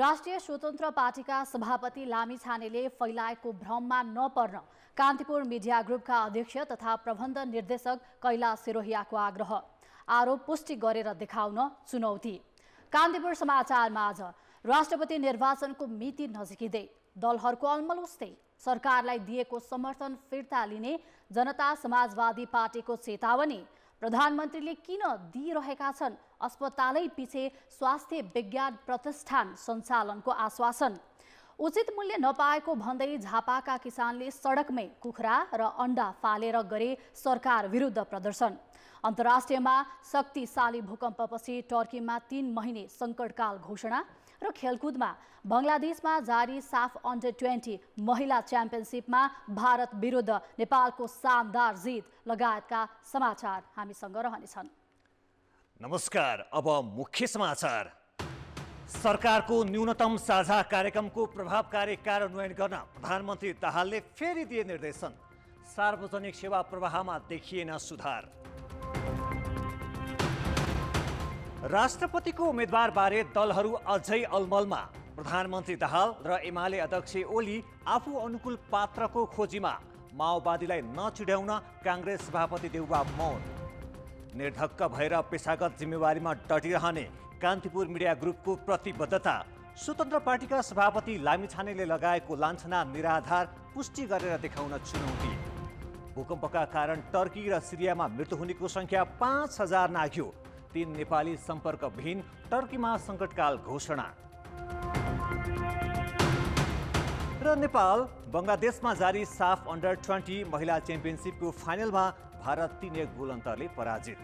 राष्ट्रिय स्वतन्त्र पार्टीका सभापति लामिछानेले फैलाएको भ्रममा नपर्न कान्तिपुर मिडिया ग्रुपका अध्यक्ष तथा प्रबन्ध निर्देशक कैलाश सिरोहियाको आग्रह। आरोप पुष्टि गरेर देखाउन चुनौती। कान्तिपुर समाचारमा आज राष्ट्रपति निर्वाचनको मिति नजिकिँदै दलहरूको अलमलुस्दै सरकारलाई दिएको समर्थन फिर्ता लिने जनता समाजवादी पार्टीको चेतावनी। प्रधानमन्त्रीले किन दिइरहेका छन् अस्पतालै पछि स्वास्थ्य विज्ञान प्रतिष्ठान सञ्चालनको आश्वासन। उचित मूल्य नपाएको भन्दै झापाका किसानले सडकमै कुखुरा र अण्डा फालेर गरे सरकार विरुद्ध प्रदर्शन। अन्तर्राष्ट्रियमा शक्तिशाली भूकम्पपछि टर्कीमा 3 महिने सङ्कटकाल घोषणा र खेलकुदमा बङ्गलादेशमा जारी साफ अन्डर-20 महिला च्याम्पियनसिपमा भारत विरुद्ध नेपालको शानदार जित लगायतका समाचार हामीसँग रहनेछन्। नमस्कार, अब मुख्य समाचार। सरकारको न्यूनतम साझा कार्यक्रमको प्रभावकारी कार्यान्वयन गर्न प्रधानमन्त्री दाहालले फेरि दिए निर्देशन। सार्वजनिक सेवा प्रवाहमा देखिएन सुधार। राष्ट्रपतिको उम्मेदवारबारे दलहरू अझै अलमलमा। प्रधानमन्त्री दाहाल र एमाले अध्यक्ष ओली आफू अनुकूल पात्रको खोजीमा। माओवादीलाई नचिड्याउन काङ्ग्रेस सभापति देउवा मौन। निर्धक्क भएर पेशागत जिम्मेवारीमा डटिरहने कान्तिपुर मिडिया ग्रुपको प्रतिबद्धता। स्वतन्त्र पार्टीका सभापति लामिछानेले लगाएको लान्छना निराधार पुष्टि गरेर देखाउन चुनौती। भूकम्पका कारण टर्की र सिरियामा मृत्यु हुनेको सङ्ख्या 5000 नाघ्यो। 3 नेपाली सम्पर्कविहीन, टर्कीमा सङ्कटकाल घोषणा। र नेपाल बङ्गलादेशमा जारी साफ अन्डर-20 महिला च्याम्पियनसिपको फाइनलमा भारत 3-1 गोल अन्तरले पराजित।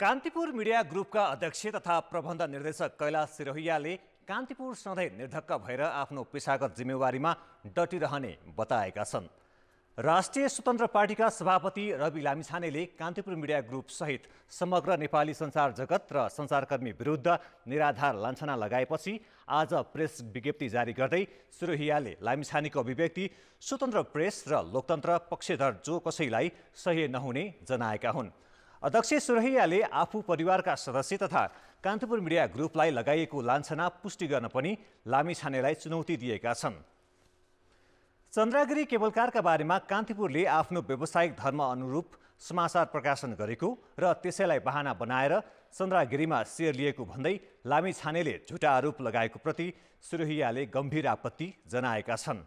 कान्तिपुर मिडिया ग्रुपका अध्यक्ष तथा प्रबन्ध निर्देशक कैलाश सिरोहियाले कान्तिपुर सधैँ निर्धक्क भएर आफ्नो पेशागत जिम्मेवारीमा डटिरहने बताएका छन्। राष्ट्रिय स्वतन्त्र पार्टीका सभापति रवि लामिछानेले कान्तिपुर मिडिया ग्रुप सहित समग्र नेपाली सञ्चार जगत र सञ्चारकर्मी विरुद्ध निराधार लान्छना लगाएपछि आज प्रेस विज्ञप्ति जारी गर्दै सिरोहियाले लामिछानेको अभिव्यक्ति स्वतन्त्र प्रेस र लोकतन्त्र पक्षधर जो कसैलाई सह्य नहुने जनाएका हुन्। अध्यक्ष सिरोहियाले आफू परिवारका सदस्य तथा कान्तिपुर मिडिया ग्रुपलाई लगाइएको लान्छना पुष्टि गर्न पनि लामिछानेलाई चुनौती दिएका छन्। चन्द्रगिरी केबलकारका बारेमा कान्तिपुरले आफ्नो व्यावसायिक धर्म अनुरूप समाचार प्रकाशन गरेको र त्यसैलाई बहाना बनाएर चन्द्रगिरीमा सेयर लिएको भन्दै लामिछानेले झुटा आरोप लगाएको प्रति सिरोहियाले गम्भीर आपत्ति जनाएका छन्।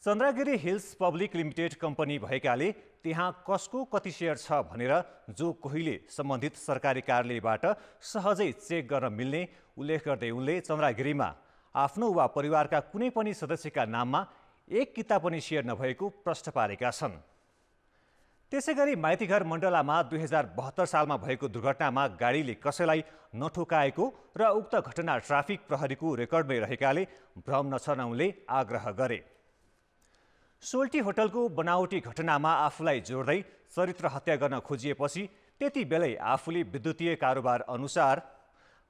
Chandragiri hills public limited company भएकाले त्यहाँ कसको कति सेयर छ भनेर जो कोहीले सम्बन्धित सरकारी कार्यालयबाट सहजै चेक गर्न मिल्ने उल्लेख गर्दै उनले चन्द्रगिरीमा आफ्नो वा परिवारका कुनै पनि सदस्यका नाममा 1 किता पनि सेयर नभएको प्रश्न पारेका छन्। त्यसैगरी माइतीघर मण्डलामा 2072 सालमा भएको दुर्घटनामा गाडीले कसैलाई नठोकाएको र उक्त घटना ट्राफिक प्रहरीको रेकर्डमै रहेकाले भ्रम नछर्न उनले आग्रह गरे। सोल्टी होटलको बनावटी घटनामा आफूलाई जोड्दै चरित्र हत्या गर्न खोजिएपछि त्यति बेलै आफूले विद्युतीय कारोबार अनुसार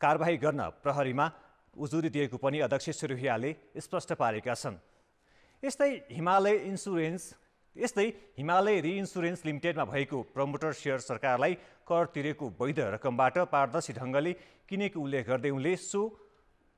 कारबाही गर्न प्रहरीमा उजुरी दिएको पनि अध्यक्ष सिरोहियाले स्पष्ट पारेका छन्। यस्तै हिमालय रिइन्सुरेन्स लिमिटेडमा भएको प्रमोटर सेयर सरकारलाई कर तिरेको वैध रकमबाट पारदर्शी ढङ्गले किनेको उल्लेख गर्दै उनले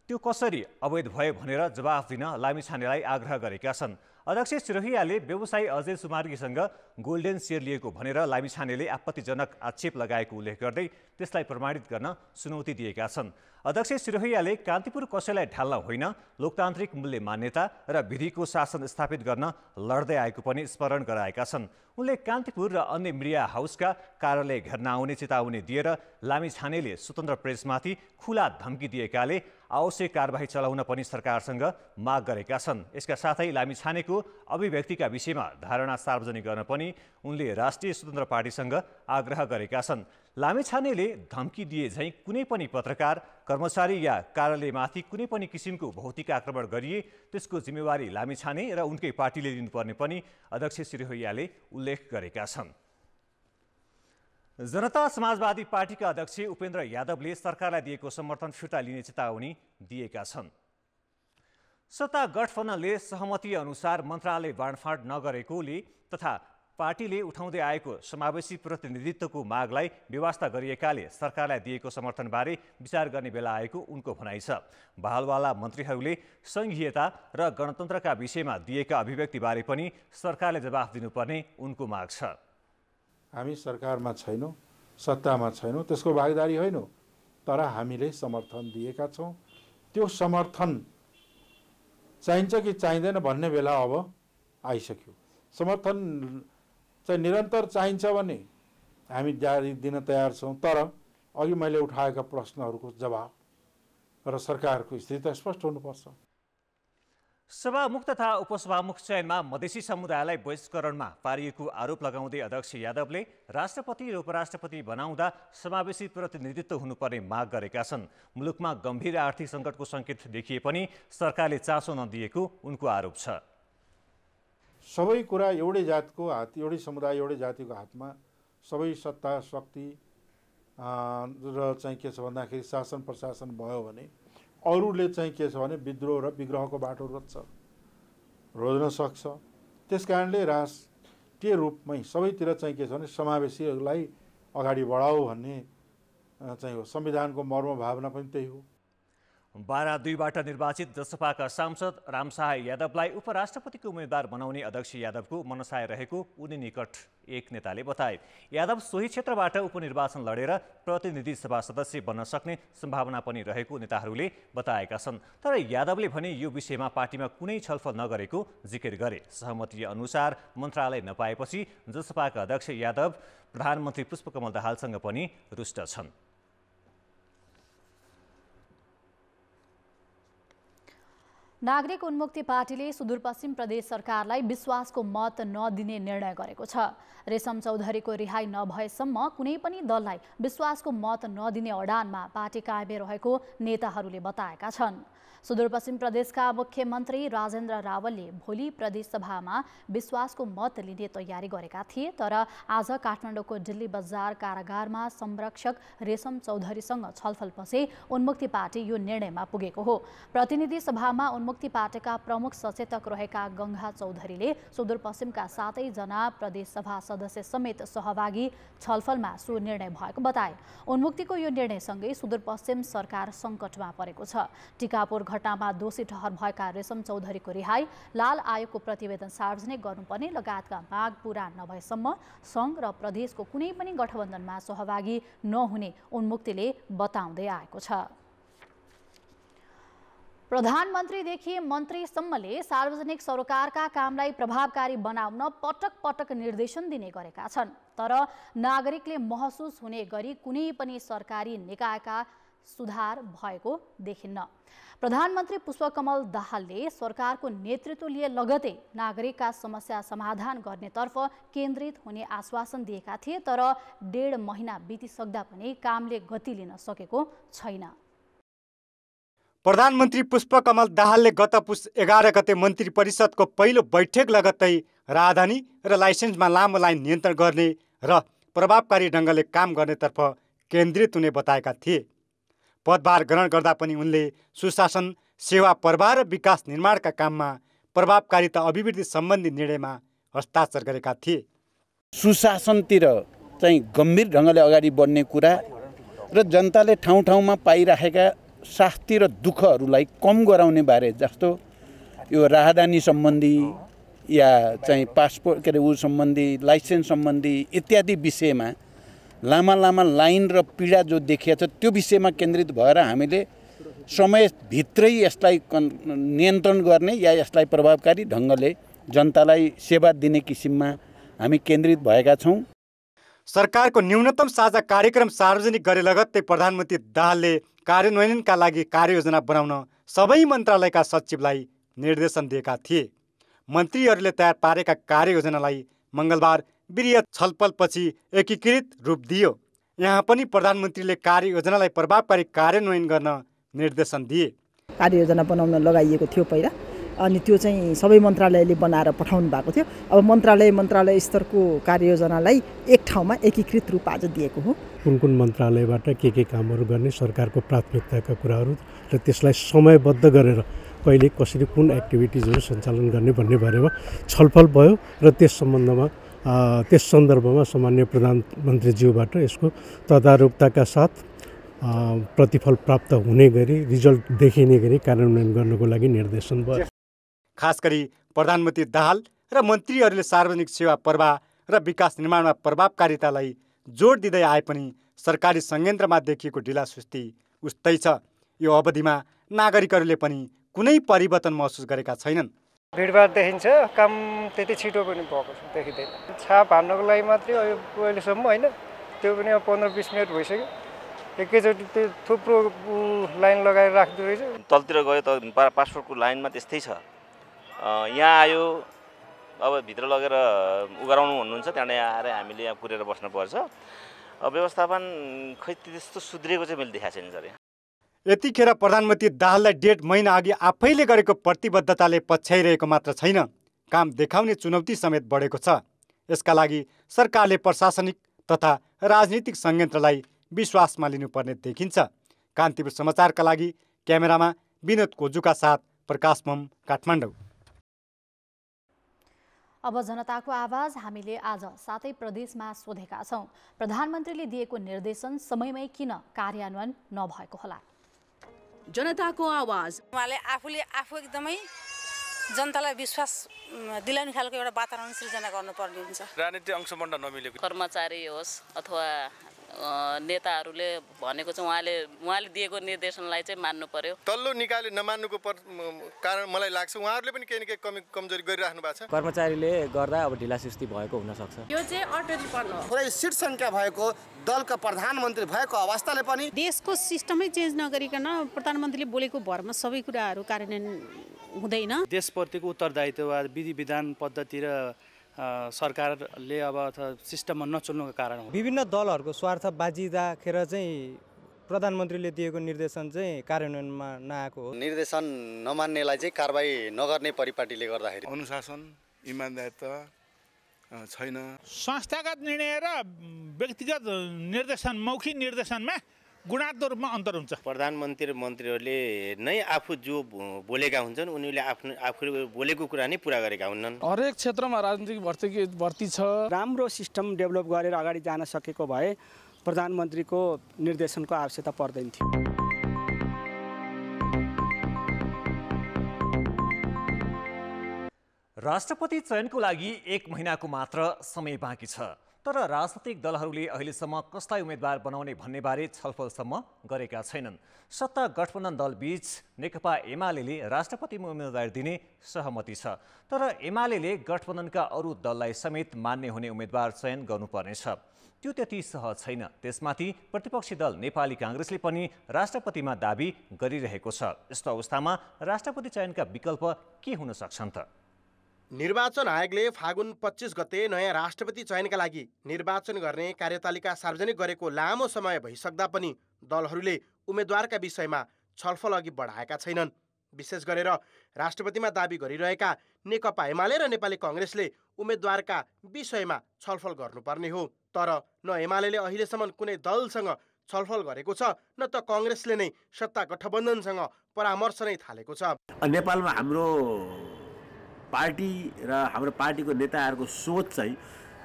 त्यो कसरी अवैध भयो भनेर जवाफ दिन लामिछानेलाई आग्रह गरेका छन्। अध्यक्ष सिरोहियाले व्यवसायी अजय सुमार्गीसँग गोल्डेन सेयर लिएको भनेर लामिछानेले आपत्तिजनक आक्षेप लगाएको उल्लेख गर्दै त्यसलाई प्रमाणित गर्न चुनौती दिएका छन्। अध्यक्ष सिरोहियाले कान्तिपुर कसैलाई ढाल्न होइन, लोकतान्त्रिक मूल्य मान्यता र विधिको शासन स्थापित गर्न लड्दै आएको पनि स्मरण गराएका छन्। उनले कान्तिपुर र अन्य मिडिया हाउसका कार्यालय घेर्न आउने चेतावनी दिएर लामिछानेले स्वतन्त्र प्रेसमाथि खुला धम्की दिएकाले आवश्यक कारबाही चलाउन पनि सरकारसँग माग गरेका छन्। यसका साथै लामिछानेको अभिव्यक्तिका विषयमा धारणा सार्वजनिक गर्न पनि उनले राष्ट्रिय स्वतन्त्र पार्टीसँग आग्रह गरेका छन्। लामिछानेले धम्की दिए झैँ कुनै पनि पत्रकार, कर्मचारी या कार्यालयमाथि कुनै पनि किसिमको भौतिक आक्रमण गरिए त्यसको जिम्मेवारी लामिछाने र उनकै पार्टीले लिनुपर्ने पनि अध्यक्ष सिरोहियाले उल्लेख गरेका छन्। जनता समाजवादी पार्टीका अध्यक्ष उपेन्द्र यादवले सरकारलाई दिएको समर्थन फिर्ता लिने चेतावनी दिएका छन्। सत्ता गठबन्धनले सहमति अनुसार मन्त्रालय बाँडफाँड नगरेकोले तथा पार्टीले उठाउँदै आएको समावेशी प्रतिनिधित्वको मागलाई व्यवस्था गरिएकाले सरकारलाई दिएको समर्थनबारे विचार गर्ने बेला आएको उनको भनाइ छ। बहालवाला मन्त्रीहरूले संघीयता र गणतन्त्रका विषयमा दिएका अभिव्यक्तिबारे पनि सरकारले जवाफ दिनुपर्ने उनको माग छ। हामी सरकारमा छैनौँ, सत्तामा छैनौँ, त्यसको भागीदारी होइनौँ, तर हामीले समर्थन दिएका छौँ। त्यो समर्थन चाहिन्छ कि चाहिँदैन भन्ने बेला अब आइसक्यो। समर्थन चाहिँ निरन्तर चाहिन्छ भने हामी जारी दिन तयार छौँ, तर अघि मैले उठाएका प्रश्नहरूको जवाब र सरकारको स्थिति स्पष्ट हुनुपर्छ। सभामुख तथा उपसभामुख चयनमा मधेसी समुदायलाई बहिष्करणमा पारिएको आरोप लगाउँदै अध्यक्ष यादवले राष्ट्रपति र उपराष्ट्रपति बनाउँदा समावेशी प्रतिनिधित्व हुनुपर्ने माग गरेका छन्। मुलुकमा गम्भीर आर्थिक सङ्कटको सङ्केत देखिए पनि सरकारले चासो नदिएको उनको आरोप छ। सबै कुरा एउटै जातको हात, एउटै समुदाय, एउटै जातिको हातमा सबै सत्ता शक्ति र चाहिँ के छ भन्दाखेरि शासन प्रशासन भयो भने अरूले चाहिँ के छ भने विद्रोह र विग्रहको बाटो रोज्न सक्छ। त्यस कारणले राष्ट्रिय रूपमै सबैतिर चाहिँ के छ भने समावेशीलाई अगाडि बढाऊ भन्ने चाहिँ हो। संविधानको मर्म भावना पनि त्यही हो। बारा 2बाट निर्वाचित जसपाका सांसद रामशाह यादवलाई उपराष्ट्रपतिको उम्मेद्वार बनाउने अध्यक्ष यादवको मनसाय रहेको उनी निकट एक नेताले बताए। यादव सोही क्षेत्रबाट उपनिर्वाचन लडेर प्रतिनिधि सभा सदस्य बन्न सक्ने सम्भावना पनि रहेको नेताहरूले बताएका छन्। तर यादवले भने यो विषयमा पार्टीमा कुनै छलफल नगरेको जिकिर गरे। सहमति अनुसार मन्त्रालय नपाएपछि जसपाका अध्यक्ष यादव प्रधानमन्त्री पुष्पकमल दाहालसँग पनि रुष्ट छन्। नागरिक उन्मुक्ति पार्टीले सुदूरपश्चिम प्रदेश सरकारलाई विश्वासको मत नदिने निर्णय गरेको छ। रेशम चौधरीको रिहाई नभएसम्म कुनै पनि दललाई विश्वासको मत नदिने अडानमा पार्टी कायमै रहेको नेताहरूले बताएका छन्। सुदूरपश्चिम प्रदेशका मुख्यमन्त्री राजेन्द्र रावलले भोलि प्रदेश सभामा विश्वासको मत लिने तयारी गरेका थिए, तर आज काठमाडौँको दिल्ली बजार कारागारमा संरक्षक रेशम चौधरीसँग छलफलपछि उन्मुक्ति पार्टी यो निर्णयमा पुगेको हो। प्रतिनिधि सभामा उन्मुक्ति पार्टीका प्रमुख सचेतक रहेका गंगा चौधरीले सुदूरपश्चिमका 7 जना प्रदेश सभा सदस्य समेत सहभागी छलफलमा सो निर्णय भएको बताए। उन्मुक्तिको यो निर्णयसँगै सुदूरपश्चिम सरकार सङ्कटमा परेको छ। टिकापुर घटनामा दोषी ठहर भएका रेशम चौधरीको रिहाई, लाल आयोगको प्रतिवेदन सार्वजनिक गर्नुपर्ने लगायतका माग पूरा नभएसम्म सङ्घ र प्रदेशको कुनै पनि गठबन्धनमा सहभागी नहुने उन्मुक्तिले बताउँदै आएको छ। प्रधानमन्त्रीदेखि मन्त्रीसम्मले सार्वजनिक सरोकारका कामलाई प्रभावकारी बनाउन पटक पटक निर्देशन दिने गरेका छन्, तर नागरिकले महसुस हुने गरी कुनै पनि सरकारी निकायका सुधार भएको देखिन्न। प्रधानमन्त्री पुष्पकमल दाहालले सरकारको नेतृत्व लिए लगतै नागरिकका समस्या समाधान गर्नेतर्फ केन्द्रित हुने आश्वासन दिएका थिए, तर 1.5 महिना बितिसक्दा पनि कामले गति लिन सकेको छैन। प्रधानमन्त्री पुष्पकमल दाहालले गत पुस 11 गते मन्त्री परिषदको पहिलो बैठक लगत्तै राजधानी र लाइसेन्समा लामो लाइन नियन्त्रण गर्ने र प्रभावकारी ढङ्गले काम गर्नेतर्फ केन्द्रित हुने बताएका थिए। पदभार ग्रहण गर्दा पनि उनले सुशासन, सेवा प्रवाह र विकास निर्माणका काममा प्रभावकारिता अभिवृद्धि सम्बन्धी निर्णयमा हस्ताक्षर गरेका थिए। सुशासनतिर चाहिँ गम्भीर ढङ्गले अगाडि बढ्ने कुरा र जनताले ठाउँ ठाउँमा पाइरहेका शास्ति र दुःखहरूलाई कम गराउने बारे, जस्तो यो राहदानी सम्बन्धी या चाहिँ पासपोर्ट सम्बन्धी, लाइसेन्स सम्बन्धी इत्यादि विषयमा लामा लाइन र पीडा जो देखिएको छ त्यो विषयमा केन्द्रित भएर हामीले समयभित्रै यसलाई नियन्त्रण गर्ने या यसलाई प्रभावकारी ढङ्गले जनतालाई सेवा दिने किसिममा हामी केन्द्रित भएका छौँ। सरकारको न्यूनतम साझा कार्यक्रम सार्वजनिक गरे लगत्तै प्रधानमन्त्री दाहालले कार्यान्वयनका लागि कार्ययोजना बनाउन सबै मन्त्रालयका सचिवलाई निर्देशन दिएका थिए। मन्त्रीहरूले तयार पारेका कार्ययोजनालाई मङ्गलबार वृहत छलफलपछि एकीकृत रूप दियो। यहाँ पनि प्रधानमन्त्रीले कार्ययोजनालाई प्रभावकारी कार्यान्वयन गर्न निर्देशन दिए। कार्ययोजना बनाउन लगाइएको थियो पहिला, अनि त्यो चाहिँ सबै मन्त्रालयले बनाएर पठाउनु भएको थियो। अब मन्त्रालय स्तरको कार्ययोजनालाई एक ठाउँमा एकीकृत रूप आज दिएको हो। कुन मन्त्रालयबाट के कामहरू गर्ने, सरकारको प्राथमिकताका कुराहरू र त्यसलाई समयबद्ध गरेर कहिले कसरी कुन एक्टिभिटिजहरू सञ्चालन गर्ने भन्ने बारेमा छलफल भयो र त्यस सम्बन्धमा त्यस सन्दर्भमा सामान्य प्रधानमन्त्रीज्यूबाट यसको तदारुकताका साथ प्रतिफल प्राप्त हुने गरी रिजल्ट देखिने गरी कार्यान्वयन गर्नको लागि निर्देशन भयो। खास गरी प्रधानमन्त्री दाहाल र मन्त्रीहरूले सार्वजनिक सेवा प्रवाह र विकास निर्माणमा प्रभावकारितालाई जोड दिँदै आए पनि सरकारी संयन्त्रमा देखिएको ढिलासुस्ती उस्तै छ। यो अवधिमा नागरिकहरूले पनि कुनै परिवर्तन महसुस गरेका छैनन्। भिडभाड देखिन्छ, काम त्यति छिटो पनि भएको देखिँदैन। छाप हान्नको लागि मात्रै अहिलेसम्म होइन, त्यो पनि अब 15-20 मिनट भइसक्यो। एकैचोटि त्यो थुप्रो लाइन लगाएर राख्दो रहेछ। तलतिर गयो त पासपोर्टको लाइनमा त्यस्तै छ। यहाँ आयो, अब भित्र लगेर उगराउनु भन्नुहुन्छ, त्यहाँबाट आएर हामीले यहाँ पुरेर बस्नुपर्छ। व्यवस्थापन खै त्यस्तो सुध्रिएको चाहिँ मैले देखाएको छैन सर। यतिखेर प्रधानमन्त्री दाहाललाई 1.5 महिना अघि आफैले गरेको प्रतिबद्धताले पछ्याइरहेको मात्र छैन, काम देखाउने चुनौती समेत बढेको छ। यसका लागि सरकारले प्रशासनिक तथा राजनीतिक संयन्त्रलाई विश्वासमा लिनुपर्ने देखिन्छ। कान्तिपुर समाचारका लागि क्यामेरामा विनोद कोजुका साथ प्रकाश मम, काठमाडौँ। अब जनताको आवाज हामीले आज 7 प्रदेशमा सोधेका छौं। प्रधानमन्त्रीले दिएको निर्देशन समयमै किन कार्यान्वयन नभएको होला? जनताको आवाज। उहाँले आफू एकदमै जनतालाई विश्वास दिलाउने खालको एउटा वातावरण सृजना गर्नुपर्ने हुन्छ। राजनीतिक अंशबन्ध नमिलेको कर्मचारी होस् अथवा नेताहरूले भनेको चाहिँ उहाँले दिएको निर्देशनलाई चाहिँ मान्नु पर्यो। तल्लो निकायले नमान्नुको कारण मलाई लाग्छ उहाँहरूले पनि केही न केही कमजोरी गरिराख्नु भएको छ। कर्मचारीले गर्दा अब ढिलासुस्ती भएको हुन सक्छ। यो चाहिँ अटोरीपन हो। पुरै सिट संख्या भएको दलका प्रधानमन्त्री भएको अवस्थाले पनि देशको सिस्टमै चेन्ज नगरिकन प्रधानमन्त्रीले बोलेको भरमा सबै कुराहरू कार्यान्वयन हुँदैन। देशप्रतिको उत्तरदायित्व वा विधि विधान पद्धति र सरकारले अब सिस्टममा नचल्नुको कारण हो। विभिन्न दलहरूको स्वार्थ बाजिँदाखेरि चाहिँ प्रधानमन्त्रीले दिएको निर्देशन चाहिँ कार्यान्वयनमा नआएको हो। निर्देशन नमान्नेलाई चाहिँ कारबाही नगर्ने परिपाटीले गर्दाखेरि अनुशासन, इमानदारिता छैन। संस्थागत निर्णय र व्यक्तिगत निर्देशन, मौखिक निर्देशनमा गुणात्मक रूपमा अन्तर हुन्छ। प्रधानमन्त्री र मन्त्रीहरूले नै आफू जो बोलेका हुन्छन् उनीहरूले आफूले बोलेको कुरा नै पुरा गरेका हुन्नन्। हरेक क्षेत्रमा राजनीतिक भर्ती छ। राम्रो सिस्टम डेभलप गरेर अगाडि जान सकेको भए प्रधानमन्त्रीको निर्देशनको आवश्यकता पर्दैन थियो। राष्ट्रपति चयनको लागि 1 महिनाको मात्र समय बाँकी छ, तर राजनैतिक दलहरूले अहिलेसम्म कसलाई उम्मेद्वार बनाउने भन्ने बारे छलफलसम्म गरेका छैनन्। सत्ता गठबन्धन दल बीच नेकपा एमाले राष्ट्रपतिमा उम्मेदवार दिने सहमति छ, तर एमाले गठबन्धनका अरू दललाई समेत मान्य हुने उम्मेद्वार चयन गर्नुपर्नेछ। त्यो त्यति सहज छैन। त्यसमाथि प्रतिपक्षी दल नेपाली काङ्ग्रेसले पनि राष्ट्रपतिमा दाबी गरिरहेको छ। यस्तो अवस्थामा राष्ट्रपति चयनका विकल्प के हुन सक्छन् त? निर्वाचन आयोगले फागुन 25 गते नयाँ राष्ट्रपति चयनका लागि निर्वाचन गर्ने कार्यतालिका सार्वजनिक गरेको लामो समय भइसक्दा पनि दलहरूले उम्मेद्वारका विषयमा छलफल अघि बढाएका छैनन्। विशेष गरेर राष्ट्रपतिमा दाबी गरिरहेका नेकपा एमाले र नेपाली काङ्ग्रेसले उम्मेद्वारका विषयमा छलफल गर्नुपर्ने हो, तर न एमाले अहिलेसम्म कुनै दलसँग छलफल गरेको छ न त काङ्ग्रेसले नै सत्ता गठबन्धनसँग परामर्श नै थालेको छ। नेपालमा हाम्रो पार्टी र हाम्रो पार्टीको नेताहरूको सोच चाहिँ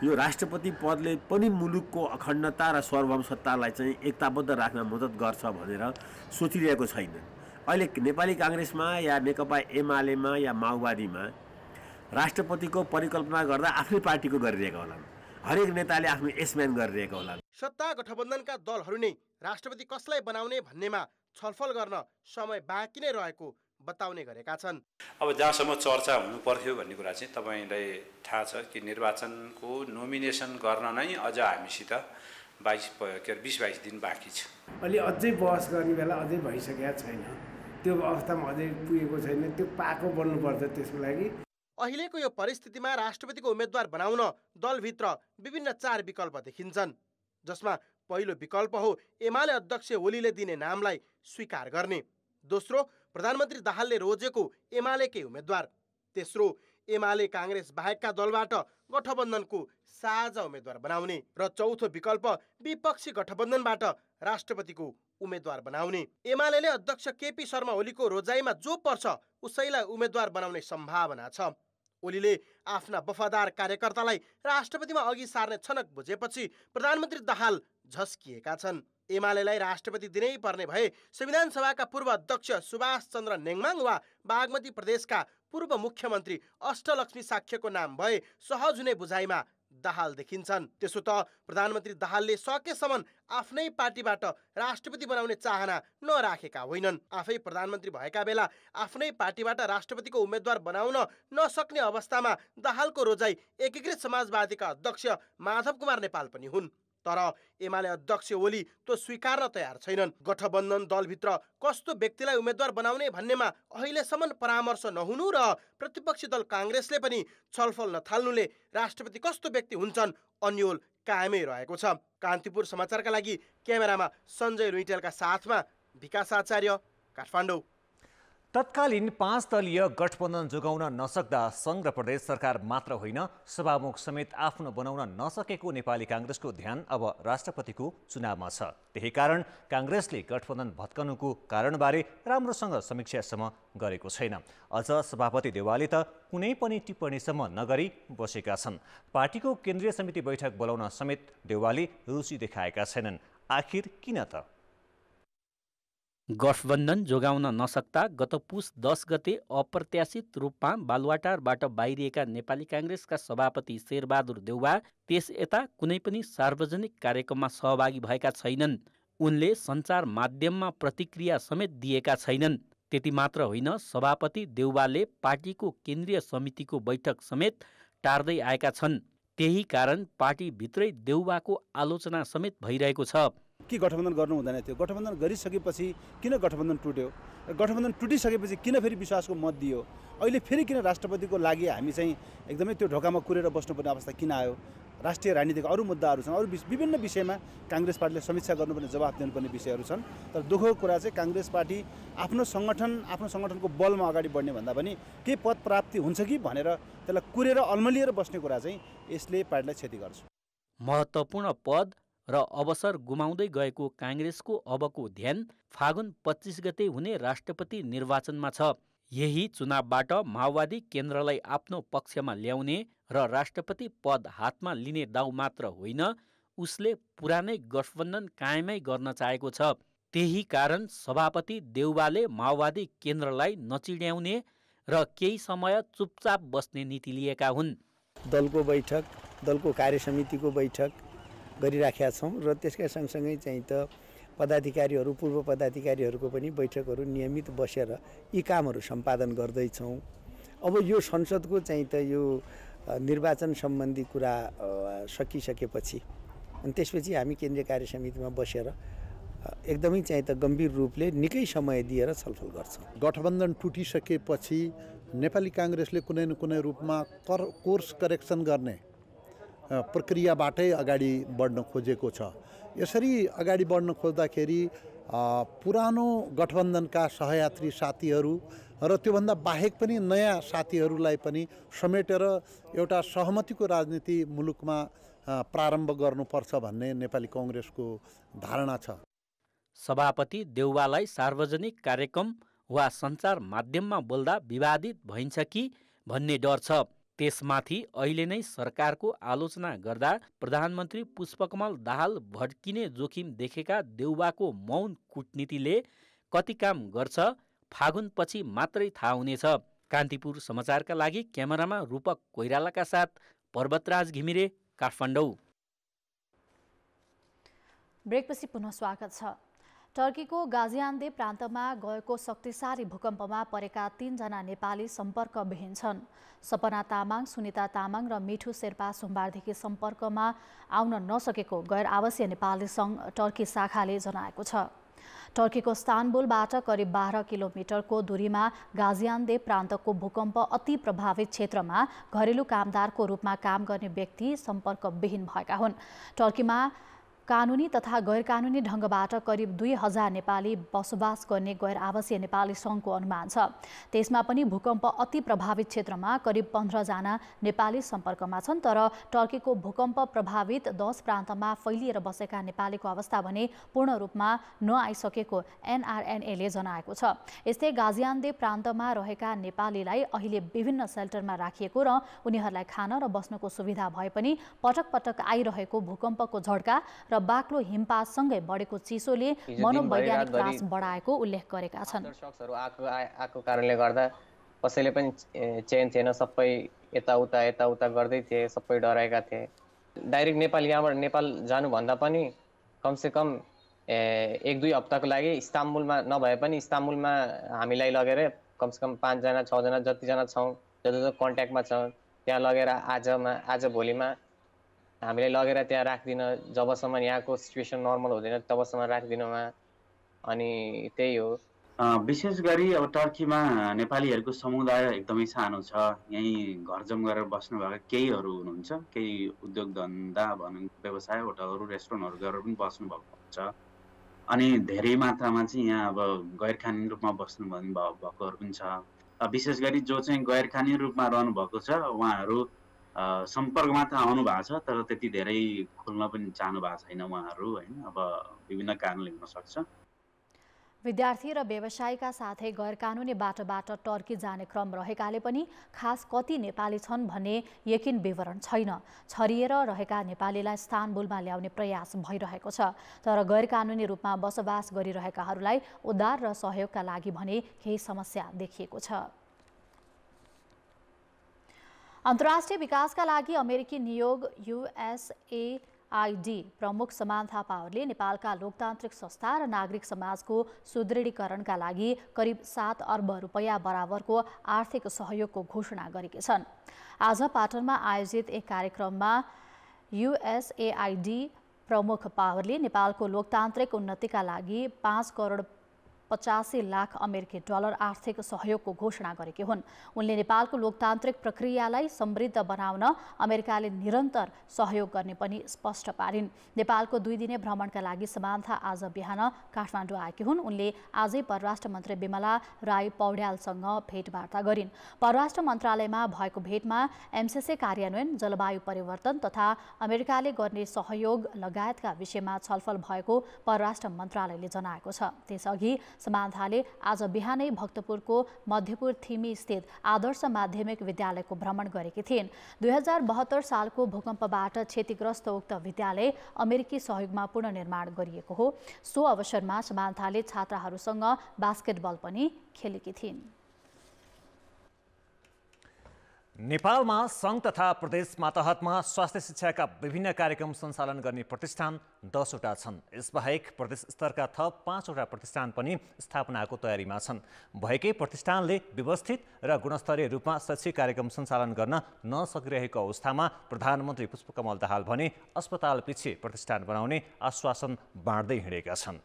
यो राष्ट्रपति पदले पनि मुलुकको अखण्डता र सार्वभौम सत्तालाई चाहिँ एकताबद्ध राख्न मद्दत गर्छ भनेर सोचिरहेको छैन। अहिले नेपाली काङ्ग्रेसमा या नेकपा एमालेमा या माओवादीमा राष्ट्रपतिको परिकल्पना गर्दा आफ्नै पार्टीको गरिरहेका होलान्, हरेक नेताले आफ्नो एसम्यान गरिरहेका होलान्। सत्ता गठबन्धनका दलहरू नै राष्ट्रपति कसलाई बनाउने भन्नेमा छलफल गर्न समय बाँकी नै रहेको बताउने गरेका छन्। अब जहाँसम्म चर्चा हुनु पर्थ्यो भन्ने कुरा चाहिँ तपाईँलाई थाहा छ कि निर्वाचनको नोमिनेसन गर्न नै अझ हामीसित 20-22 दिन बाँकी छ। अलि अझै बहस गर्ने बेला अझै भइसकेका छैन, त्यो अवस्थामा अझै पुगेको छैन, त्यो पाएको बन्नुपर्छ। त्यसको लागि अहिलेको यो परिस्थितिमा राष्ट्रपतिको उम्मेद्वार बनाउन दलभित्र विभिन्न 4 विकल्प देखिन्छन्, जसमा पहिलो विकल्प हो एमाले अध्यक्ष ओलीले दिने नामलाई स्वीकार गर्ने, दोस्रो प्रधानमन्त्री दाहालले रोजेको एमालेकै उम्मेद्वार, तेस्रो एमाले काङ्ग्रेस बाहेकका दलबाट गठबन्धनको साझा उम्मेद्वार बनाउने र चौथो विकल्प विपक्षी गठबन्धनबाट राष्ट्रपतिको उम्मेद्वार बनाउने। एमाले अध्यक्ष केपी शर्मा ओलीको रोजाइमा जो पर्छ उसैलाई उम्मेद्वार बनाउने सम्भावना छ। ओलीले आफ्ना वफादार कार्यकर्तालाई राष्ट्रपतिमा अघि सार्ने छनक बुझेपछि प्रधानमन्त्री दाहाल झस्किएका छन्। एमालेलाई राष्ट्रपति दिनै पर्ने भए संविधान सभाका पूर्व अध्यक्ष सुभाष चन्द्र नेङमाङ वा बागमती प्रदेशका पूर्व मुख्यमन्त्री अष्टलक्ष्मी साक्यको नाम भए सहज हुने बुझाइमा दाहाल देखिन्छन्। त्यसो त प्रधानमन्त्री दाहालले सकेसम्म आफ्नै पार्टीबाट राष्ट्रपति बनाउने चाहना नराखेका होइनन्। आफै प्रधानमन्त्री भएका बेला आफ्नै पार्टीबाट राष्ट्रपतिको उम्मेद्वार बनाउन नसक्ने अवस्थामा दाहालको रोजाइ एकीकृत समाजवादीका अध्यक्ष माधव कुमार नेपाल पनि हुन्। तर एमाले अध्यक्ष ओली त्यो स्वीकार्न तयार छैनन्। गठबन्धन दलभित्र कस्तो व्यक्तिलाई उम्मेद्वार बनाउने भन्नेमा अहिलेसम्म परामर्श नहुनु र प्रतिपक्षी दल काङ्ग्रेसले पनि छलफल नथाल्नुले राष्ट्रपति कस्तो व्यक्ति हुन्छन् अन्यल कायमै रहेको छ। कान्तिपुर समाचारका लागि क्यामेरामा सञ्जय रुइटेलका साथमा विकास आचार्य, काठमाडौँ। तत्कालीन 5 दलीय गठबन्धन जोगाउन नसक्दा सङ्घ र प्रदेश सरकार मात्र होइन सभामुख समेत आफ्नो बनाउन नसकेको नेपाली काङ्ग्रेसको ध्यान अब राष्ट्रपतिको चुनावमा छ। त्यही कारण काङ्ग्रेसले गठबन्धन भत्कनुको कारणबारे राम्रोसँग समीक्षासम्म गरेको छैन। अझ सभापति देउवाले त कुनै पनि टिप्पणीसम्म नगरी बसेका छन्। पार्टीको केन्द्रीय समिति बैठक बोलाउन समेत देउवाले रुचि देखाएका छैनन्। आखिर किन त? गठबन्धन जोगाउन नसक्दा गत पुस 10 गते अप्रत्याशित रूपमा बालुवाटारबाट बाहिरिएका नेपाली काङ्ग्रेसका सभापति शेरबहादुर देउवा त्यस यता कुनै पनि सार्वजनिक कार्यक्रममा सहभागी भएका छैनन्। उनले सञ्चार माध्यममा प्रतिक्रिया समेत दिएका छैनन्। त्यति मात्र होइन, सभापति देउवाले पार्टीको केन्द्रीय समितिको बैठक समेत टार्दै आएका छन्। त्यही कारण पार्टीभित्रै देउवाको आलोचना समेत भइरहेको छ। के गठबन्धन गर्नु हुँदैन थियो? गठबन्धन गरिसकेपछि किन गठबन्धन टुट्यो? गठबन्धन टुटिसकेपछि किन फेरि विश्वासको मत दियो? अहिले फेरि किन राष्ट्रपतिको लागि हामी चाहिँ एकदमै त्यो ढोकामा कुरेर बस्नुपर्ने अवस्था किन आयो? राष्ट्रिय राजनीतिका अरू मुद्दाहरू छन्, अरू विभिन्न विषयमा काङ्ग्रेस पार्टीले समीक्षा गर्नुपर्ने, जवाफ दिनुपर्ने विषयहरू छन्। तर दुःखको कुरा चाहिँ काङ्ग्रेस पार्टी आफ्नो सङ्गठनको बलमा अगाडि बढ्ने भन्दा पनि के पद प्राप्ति हुन्छ कि भनेर त्यसलाई कुरेर अल्मलिएर बस्ने कुरा चाहिँ यसले पार्टीलाई क्षति गर्छ। महत्त्वपूर्ण पद र अवसर गुमाउँदै गएको काङ्ग्रेसको अबको ध्यान फागुन 25 गते हुने राष्ट्रपति निर्वाचनमा छ। यही चुनावबाट माओवादी केन्द्रलाई आफ्नो पक्षमा ल्याउने र राष्ट्रपति पद हातमा लिने दाउ मात्र होइन, उसले पुरानै गठबन्धन कायमै गर्न चाहेको छ। त्यही कारण सभापति देउवाले माओवादी केन्द्रलाई नचिड्याउने र केही समय चुपचाप बस्ने नीति लिएका हुन्। दलको बैठक, दलको कार्यसमितिको बैठक गरिराखेका छौँ र त्यसका सँगसँगै चाहिँ त पदाधिकारीहरू, पूर्व पदाधिकारीहरूको पनि बैठकहरू नियमित बसेर यी कामहरू सम्पादन गर्दैछौँ। अब यो संसदको चाहिँ त यो निर्वाचन सम्बन्धी कुरा सकिसकेपछि अनि त्यसपछि हामी केन्द्रीय कार्यसमितिमा बसेर एकदमै चाहिँ त गम्भीर रूपले निकै समय दिएर छलफल गर्छौँ। गठबन्धन टुटिसकेपछि नेपाली काङ्ग्रेसले कुनै न कुनै रूपमा कोर्स करेक्सन गर्ने प्रक्रियाबाटै अगाडि बढ्न खोजेको छ। यसरी अगाडि बढ्न खोज्दाखेरि पुरानो गठबन्धनका सहयात्री साथीहरू र त्योभन्दा बाहेक पनि नयाँ साथीहरूलाई पनि समेटेर एउटा सहमतिको राजनीति मुलुकमा प्रारम्भ गर्नुपर्छ भन्ने नेपाली काङ्ग्रेसको धारणा छ। सभापति देउवालाई सार्वजनिक कार्यक्रम वा सञ्चार माध्यममा बोल्दा विवादित भइन्छ कि भन्ने डर छ। त्यसमाथि अहिले नै सरकारको आलोचना गर्दा प्रधानमन्त्री पुष्पकमल दाहाल भड्किने जोखिम देखेका देउवाको मौन कूटनीतिले कति काम गर्छ फागुनपछि मात्रै थाहा हुनेछ। कान्तिपुर समाचारका लागि क्यामेरामा रूपक कोइरालाका साथ पर्वतराज घिमिरे, काठमाडौँ। ब्रेकपछि पुनः स्वागत छ। टर्कीको गाजियान्देब प्रान्तमा गएको शक्तिशाली भूकम्पमा परेका 3 जना नेपाली सम्पर्कविहीन छन्। सपना तामाङ, सुनिता तामाङ र मिठु शेर्पा सोमबारदेखि सम्पर्कमा आउन नसकेको गैर आवासीय नेपाली सङ्घ टर्की शाखाले जनाएको छ। टर्कीको इस्तानबुलबाट करिब 12 किलोमिटरको दूरीमा गाजियान्देब प्रान्तको भूकम्प अति प्रभावित क्षेत्रमा घरेलु कामदारको रूपमा काम गर्ने व्यक्ति सम्पर्कविहीन भएका हुन्। टर्कीमा कानुनी तथा गैर-कानुनी ढङ्गबाट करिब 2000 नेपाली बसोबास गर्ने गैर आवासीय नेपाली सङ्घको अनुमान छ। त्यसमा पनि भूकम्प अति प्रभावित क्षेत्रमा करिब 15 जना नेपाली सम्पर्कमा छन्। तर टर्कीको भूकम्प प्रभावित 10 प्रान्तमा फैलिएर बसेका नेपालीको अवस्था भने पूर्ण रूपमा नआइसकेको NRNA-ले जनाएको छ। यस्तै गाजियान्देव प्रान्तमा रहेका नेपालीलाई अहिले विभिन्न सेल्टरमा राखिएको र उनीहरूलाई खान र बस्नको सुविधा भए पनि पटक पटक आइरहेको भूकम्पको झड्का र बाक्लो हिमपातसँगै बढेको चिसोले मनोवैज्ञानिक त्रास बढाएको उल्लेख गरेका छन्। सक्सहरू आएको कारणले गर्दा कसैले पनि चेन थिएन, सबै यताउता गर्दै थिए, सबै डराएका थिए। डाइरेक्ट यहाँबाट नेपाल जानुभन्दा पनि कमसेकम 1-2 हप्ताको लागि इस्ताम्बुलमा नभए पनि इस्ताम्बुलमा हामीलाई लगेर कमसेकम 5 जना 6 जना जतिजना छौँ, जति कन्ट्याक्टमा छौँ, त्यहाँ लगेर आज भोलिमा हामीलाई लगेर त्यहाँ राख्दिन, जबसम्म यहाँको सिचुएसन नर्मल हुँदैन तबसम्म राख्दिनमा। अनि त्यही हो। विशेष गरी अब टर्कीमा नेपालीहरूको समुदाय एकदमै सानो छ। यहीँ घरजम गरेर बस्नुभएका केहीहरू हुनुहुन्छ, केही उद्योग धन्दा भनौँ व्यवसाय होटलहरू रेस्टुरेन्टहरू गरेर पनि बस्नुभएको हुन्छ। अनि धेरै मात्रामा चाहिँ यहाँ अब गैर कानुनी रूपमा बस्नुभएकोहरू पनि छ। विशेष गरी जो चाहिँ गैर कानुनी रूपमा रहनुभएको छ उहाँहरू सम्पर्कमा त आउनु भएको छ, तर त्यति धेरै खुल्न पनि चाहनु भएको छैन उहाँहरू, होइन। अब विभिन्न कारणले हुनसक्छ। विद्यार्थी र व्यवसायीका साथै गैर-कानुनी बाटोबाट टर्की जाने क्रम रहेकाले पनि खास कति नेपाली छन् भन्ने यकिन विवरण छैन। छरिएर रहेका नेपालीलाई इस्तानबुलमा ल्याउने प्रयास भइरहेको छ। तर गैर-कानुनी रूपमा बसोबास गरिरहेकाहरूलाई उद्धार र सहयोगका लागि भने केही समस्या देखिएको छ। अन्तर्राष्ट्रिय विकासका लागि अमेरिकी नियोग USAID प्रमुख समान्था पावरले नेपालका लोकतान्त्रिक संस्था र नागरिक समाजको सुदृढीकरणका लागि करिब 7 अर्ब रुपैयाँ बराबरको आर्थिक सहयोगको घोषणा गरेकी छन्। आज पाटनमा आयोजित एक कार्यक्रममा USAID प्रमुख पावरले नेपालको लोकतान्त्रिक उन्नतिका लागि 5 करोड 85 लाख अमेरिकी डलर आर्थिक सहयोगको घोषणा गरेकी हुन्। उनले नेपालको लोकतान्त्रिक प्रक्रियालाई समृद्ध बनाउन अमेरिकाले निरन्तर सहयोग गर्ने पनि स्पष्ट पारिन्। नेपालको 2 दिने भ्रमणका लागि समान्था आज बिहान काठमाडौँ आएकी हुन्। उनले आजै परराष्ट्र मन्त्री बिमला राई पौड्यालसँग भेटवार्ता गरिन्। परराष्ट्र मन्त्रालयमा भएको भेटमा MCC कार्यान्वयन, जलवायु परिवर्तन तथा अमेरिकाले गर्ने सहयोग लगायतका विषयमा छलफल भएको परराष्ट्र मन्त्रालयले जनाएको छ। त्यसअघि समान्थाले आज बिहानै भक्तपुरको मध्यपुर थिमी स्थित आदर्श माध्यमिक विद्यालयको भ्रमण गरेकी थिइन्। 2072 सालको भूकम्पबाट क्षतिग्रस्त उक्त विद्यालय अमेरिकी सहयोगमा पुनर्निर्माण गरिएको हो। सो अवसरमा समान्थाले छात्राहरूसँग बास्केटबल पनि खेलेकी थिइन्। नेपालमा सङ्घ तथा प्रदेश मातहतमा स्वास्थ्य शिक्षाका विभिन्न कार्यक्रम सञ्चालन गर्ने प्रतिष्ठान 10 वटा छन्। यसबाहेक प्रदेश स्तरका थप 5 वटा प्रतिष्ठान पनि स्थापनाको तयारीमा छन्। भएकै प्रतिष्ठानले व्यवस्थित र गुणस्तरीय रूपमा शैक्षिक कार्यक्रम सञ्चालन गर्न नसकिरहेको अवस्थामा प्रधानमन्त्री पुष्पकमल दाहाल भने अस्पतालपछि प्रतिष्ठान बनाउने आश्वासन बाँड्दै हिँडेका छन्।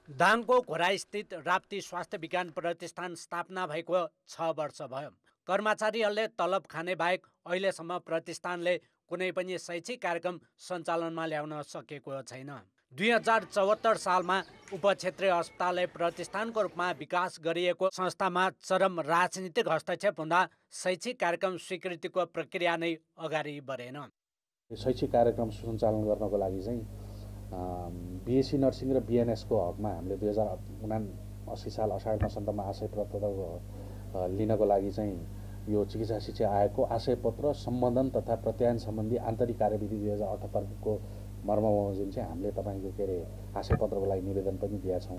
दाङको घोरास्थित राप्ती स्वास्थ्य विज्ञान प्रतिष्ठान स्थापना भएको 6 वर्ष भयो। कर्मचारीहरूले तलब खाने बाहेक अहिलेसम्म प्रतिष्ठानले कुनै पनि शैक्षिक कार्यक्रम सञ्चालनमा ल्याउन सकेको छैन। 2074 सालमा उपक्षेत्रीय अस्पतालले प्रतिष्ठानको रूपमा विकास गरिएको संस्थामा चरम राजनीतिक हस्तक्षेप हुँदा शैक्षिक कार्यक्रम स्वीकृतिको प्रक्रिया नै अगाडि बढेन। शैक्षिक कार्यक्रम सञ्चालन गर्नको लागि चाहिँ BSc नर्सिङ र BNS को हकमा हामीले 2079 साल असार मसान्तमा आशय पत्र लिनको लागि चाहिँ यो चिकित्सा शिक्षा आयोगको आशय पत्र सम्बन्धन तथा प्रत्यायन सम्बन्धी आन्तरिक कार्यविधि 2078 को मर्मबमोजिम चाहिँ हामीले तपाईँको के अरे आशय पत्रको लागि निवेदन पनि दिएका छौँ।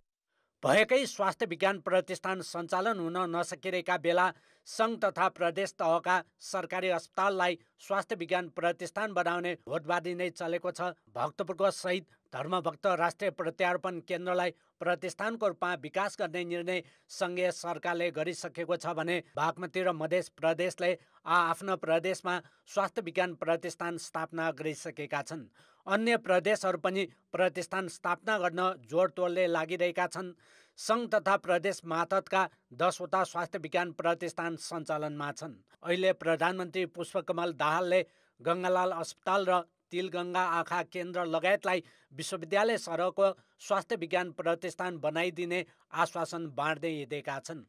भएकै स्वास्थ्य विज्ञान प्रतिष्ठान सञ्चालन हुन नसकिरहेका बेला सङ्घ तथा प्रदेश तहका सरकारी अस्पताललाई स्वास्थ्य विज्ञान प्रतिष्ठान बनाउने भोटबाजी नै चलेको छ। भक्तपुरको शहीद धर्मभक्त राष्ट्रिय प्रत्यारोपण केन्द्रलाई प्रतिष्ठानको रूपमा विकास गर्ने निर्णय सङ्घीय सरकारले गरिसकेको छ भने बागमती र मध्य प्रदेशले आफ्नो प्रदेशमा स्वास्थ्य विज्ञान प्रतिष्ठान स्थापना गरिसकेका छन्। अन्य प्रदेशहरू पनि प्रतिष्ठान स्थापना गर्न जोडतोडले लागिरहेका छन्। सङ्घ तथा प्रदेश मातहतका 10 वटा स्वास्थ्य विज्ञान प्रतिष्ठान सञ्चालनमा छन्। अहिले प्रधानमन्त्री पुष्पकमल दाहालले गङ्गालाल अस्पताल र तिलगङ्गा आँखा केन्द्र लगायतलाई विश्वविद्यालय सरहको स्वास्थ्य विज्ञान प्रतिष्ठान बनाइदिने आश्वासन बाँड्दै हिँडेका छन्।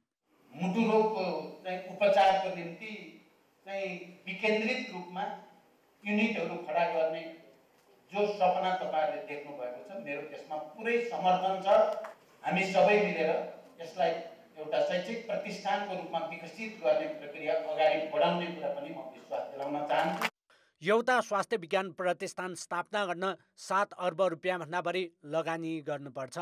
मुटु रोगको उपचारको निम्ति विकेन्द्रित रूपमा युनिटहरू खडा गर्ने जो सपना तपाईँहरूले देख्नु भएको छ, मेरो त्यसमा पुरै समर्थन छ। हामी सबै मिलेर यसलाई एउटा शैक्षिक प्रतिष्ठानको रूपमा विकसित गर्ने प्रक्रिया अगाडि बढाउने कुरा पनि म विश्वास दिलाउन चाहन्छु। एउटा स्वास्थ्य विज्ञान प्रतिष्ठान स्थापना गर्न 7 अर्ब रुपियाँभन्दा बढी लगानी गर्नुपर्छ।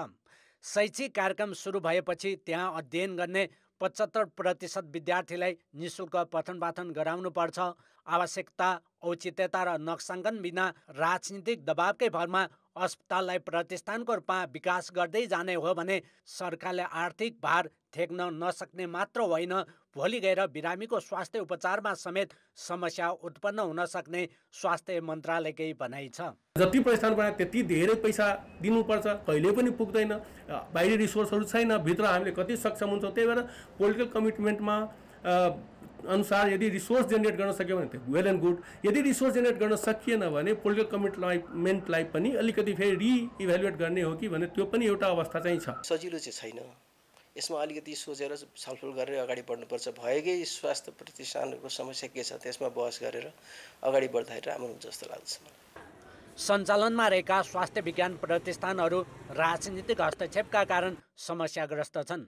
शैक्षिक कार्यक्रम सुरु भएपछि त्यहाँ अध्ययन गर्ने 75% विद्यार्थीलाई निःशुल्क पठन पाठन गराउनुपर्छ। आवश्यकता, औचित्यता र नक्साङ्कन बिना राजनीतिक दबावकै भरमा अस्पताललाई प्रतिष्ठानको रूपमा विकास गर्दै जाने हो भने सरकारले आर्थिक भार थेक्न नसक्ने मात्र होइन, भोलि गएर बिरामीको स्वास्थ्य उपचारमा समेत समस्या उत्पन्न हुन सक्ने स्वास्थ्य मन्त्रालयकै भनाइ छ। जति प्रतिष्ठान बनाए त्यति धेरै पैसा दिनुपर्छ, कहिले पनि पुग्दैन, बाहिरी रिसोर्सहरू छैन, भित्र हामीले कति सक्षम हुन्छौँ। त्यही भएर पोलिटिकल कमिटमेन्टमा अनुसार यदि रिसोर्स जेनेरेट गर्न सक्यो भने त्यो वेल एन्ड गुड। यदि रिसोर्स जेनेरेट गर्न सकिएन भने पोलिटिकल कमिटमेन्टलाई पनि अलिकति फेरि रिइभ्यालुएट गर्ने हो कि भने त्यो पनि एउटा अवस्था चाहिँ छ। सजिलो चाहिँ छैन, यसमा अलिकति सोचेर छलफल गरेर अगाडि बढ्नुपर्छ। भएकै स्वास्थ्य प्रतिष्ठानहरूको समस्या के छ त्यसमा बहस गरेर अगाडि बढ्दाखेरि राम्रो हुन्छ जस्तो लाग्छ। सञ्चालनमा रहेका स्वास्थ्य विज्ञान प्रतिष्ठानहरू राजनीतिक हस्तक्षेपका कारण समस्याग्रस्त छन्।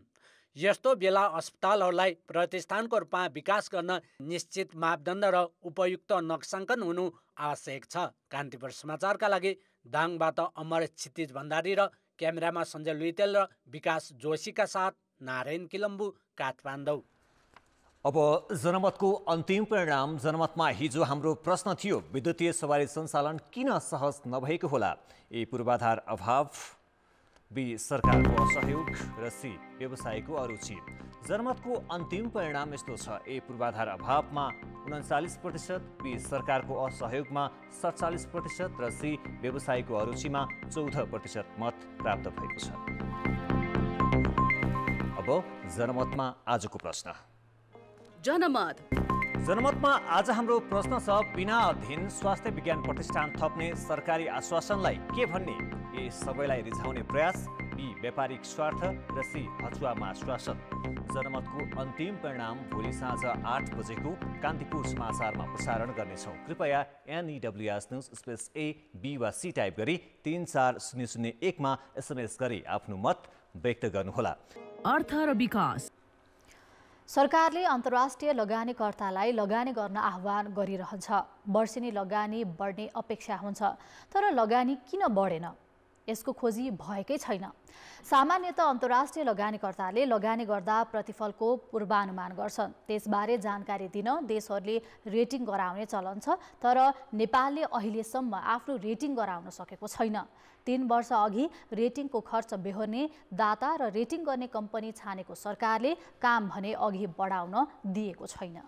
यस्तो बेला अस्पतालहरूलाई प्रतिष्ठानको रूपमा विकास गर्न निश्चित मापदण्ड र उपयुक्त नक्साङ्कन हुनु आवश्यक छ। कान्तिपुर समाचारका लागि दाङबाट अमर क्षितिज भण्डारी र क्यामेरामा सञ्जय लुइतेल र विकास जोशीका साथ नारायण किलम्बु, काठमाडौँ। अब जनमतको अन्तिम परिणाम। जनमतमा हिजो हाम्रो प्रश्न थियो, विद्युतीय सवारी सञ्चालन किन सहज नभएको होला? ए पूर्वाधार अभाव, बी सरकारको असहयोग र सी व्यवसायको अरुचि। जनमतको अन्तिम परिणाम यस्तो छ, ए पूर्वाधार अभावमा 39%, बी सरकारको असहयोगमा 47% र सी व्यवसायको अरुचिमा 14% मत प्राप्त भएको छ। अब जनमतमा आजको प्रश्न। जनमतमा आज हाम्रो प्रश्न छ, बिना अध्ययन स्वास्थ्य विज्ञान प्रतिष्ठान थप्ने सरकारी आश्वासनलाई के भन्ने? ए सबैलाई रिझाउने प्रयास, बी व्यापारिक स्वार्थ र सी हचुवामा आश्वासन। जनमतको अन्तिम परिणाम भोलि साँझ 8 बजेको कान्तिपुर समाचारमा प्रसारण गर्नेछौँ। कृपया NEWS news space A, B वा C टाइप गरी 34001 मा SMS गरी आफ्नो मत व्यक्त गर्नुहोला। अर्थ र विकास। सरकारले अन्तर्राष्ट्रिय लगानीकर्तालाई लगानी गर्न आह्वान गरिरहन्छ। वर्षेनी लगानी बढ्ने अपेक्षा हुन्छ, तर लगानी किन बढेन? यसको खोजी भएकै छैन। सामान्यतः अन्तर्राष्ट्रिय लगानीकर्ताले लगानी गर्दा प्रतिफलको पूर्वानुमान गर्छन्। त्यसबारे जानकारी दिन देशहरूले रेटिङ गराउने चलन छ, तर नेपालले अहिलेसम्म आफ्नो रेटिङ गराउन सकेको छैन। 3 वर्ष अघि रेटिङको खर्च बेहोर्ने दाता र रेटिङ गर्ने कम्पनी छानेको सरकारले काम भने अघि बढाउन दिएको छैन।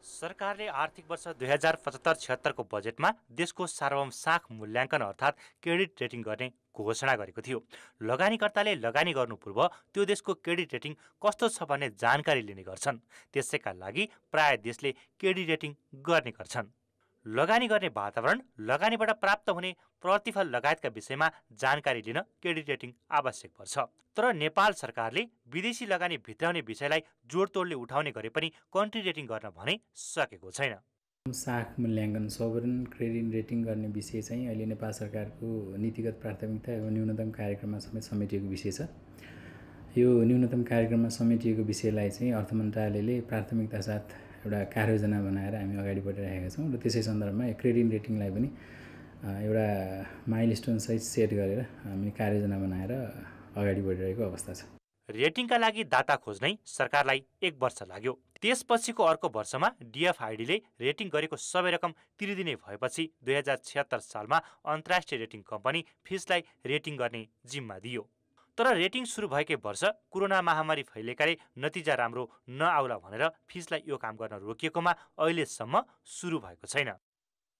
सरकारले आर्थिक वर्ष 2075-76 को बजेटमा देशको सार्वभौम साख मूल्याङ्कन अर्थात् क्रेडिट रेटिङ गर्ने घोषणा गरेको थियो। लगानीकर्ताले लगानी गर्नु पूर्व त्यो देशको क्रेडिट रेटिङ कस्तो छ भन्ने जानकारी लिने गर्छन्। त्यसैका लागि प्राय देशले क्रेडिट रेटिङ गर्ने गर्छन्। लगानी गर्ने वातावरण, लगानीबाट प्राप्त हुने प्रतिफल लगायतका विषयमा जानकारी लिन क्रेडिट रेटिङ आवश्यक पर्छ। तर नेपाल सरकारले विदेशी लगानी भित्राउने विषयलाई जोडतोडले उठाउने गरे पनि कन्ट्री रेटिङ गर्न भने सकेको छैन। साख मूल्याङ्कन सोभरेन क्रेडिट रेटिङ गर्ने विषय चाहिँ अहिले नेपाल सरकारको नीतिगत प्राथमिकता एवं न्यूनतम कार्यक्रममा समेत समेटिएको विषय छ। यो न्यूनतम कार्यक्रममा समेटिएको विषयलाई चाहिँ अर्थ मन्त्रालयले प्राथमिकता साथ एउटा कार्ययोजना बनाएर हामी अगाडि बढिरहेका छौँ र त्यसै सन्दर्भमा क्रेडिट रेटिङलाई पनि एउटा माइलस्टोन सहित सेट गरेर हामी कार्ययोजना बनाएर अगाडि बढिरहेको अवस्था छ। रेटिङका लागि दाता खोज्नै सरकारलाई 1 वर्ष लाग्यो। त्यसपछिको अर्को वर्षमा DFID ले रेटिङ गरेको सबै रकम तिरिदिने भएपछि 2076 सालमा अन्तर्राष्ट्रिय रेटिङ कम्पनी फिचलाई रेटिङ गर्ने जिम्मा दियो। तर रेटिङ सुरु भएकै वर्ष कोरोना महामारी फैलिएकाले नतिजा राम्रो नआउला भनेर फिचलाई यो काम गर्न रोकिएकोमा अहिलेसम्म सुरु भएको छैन।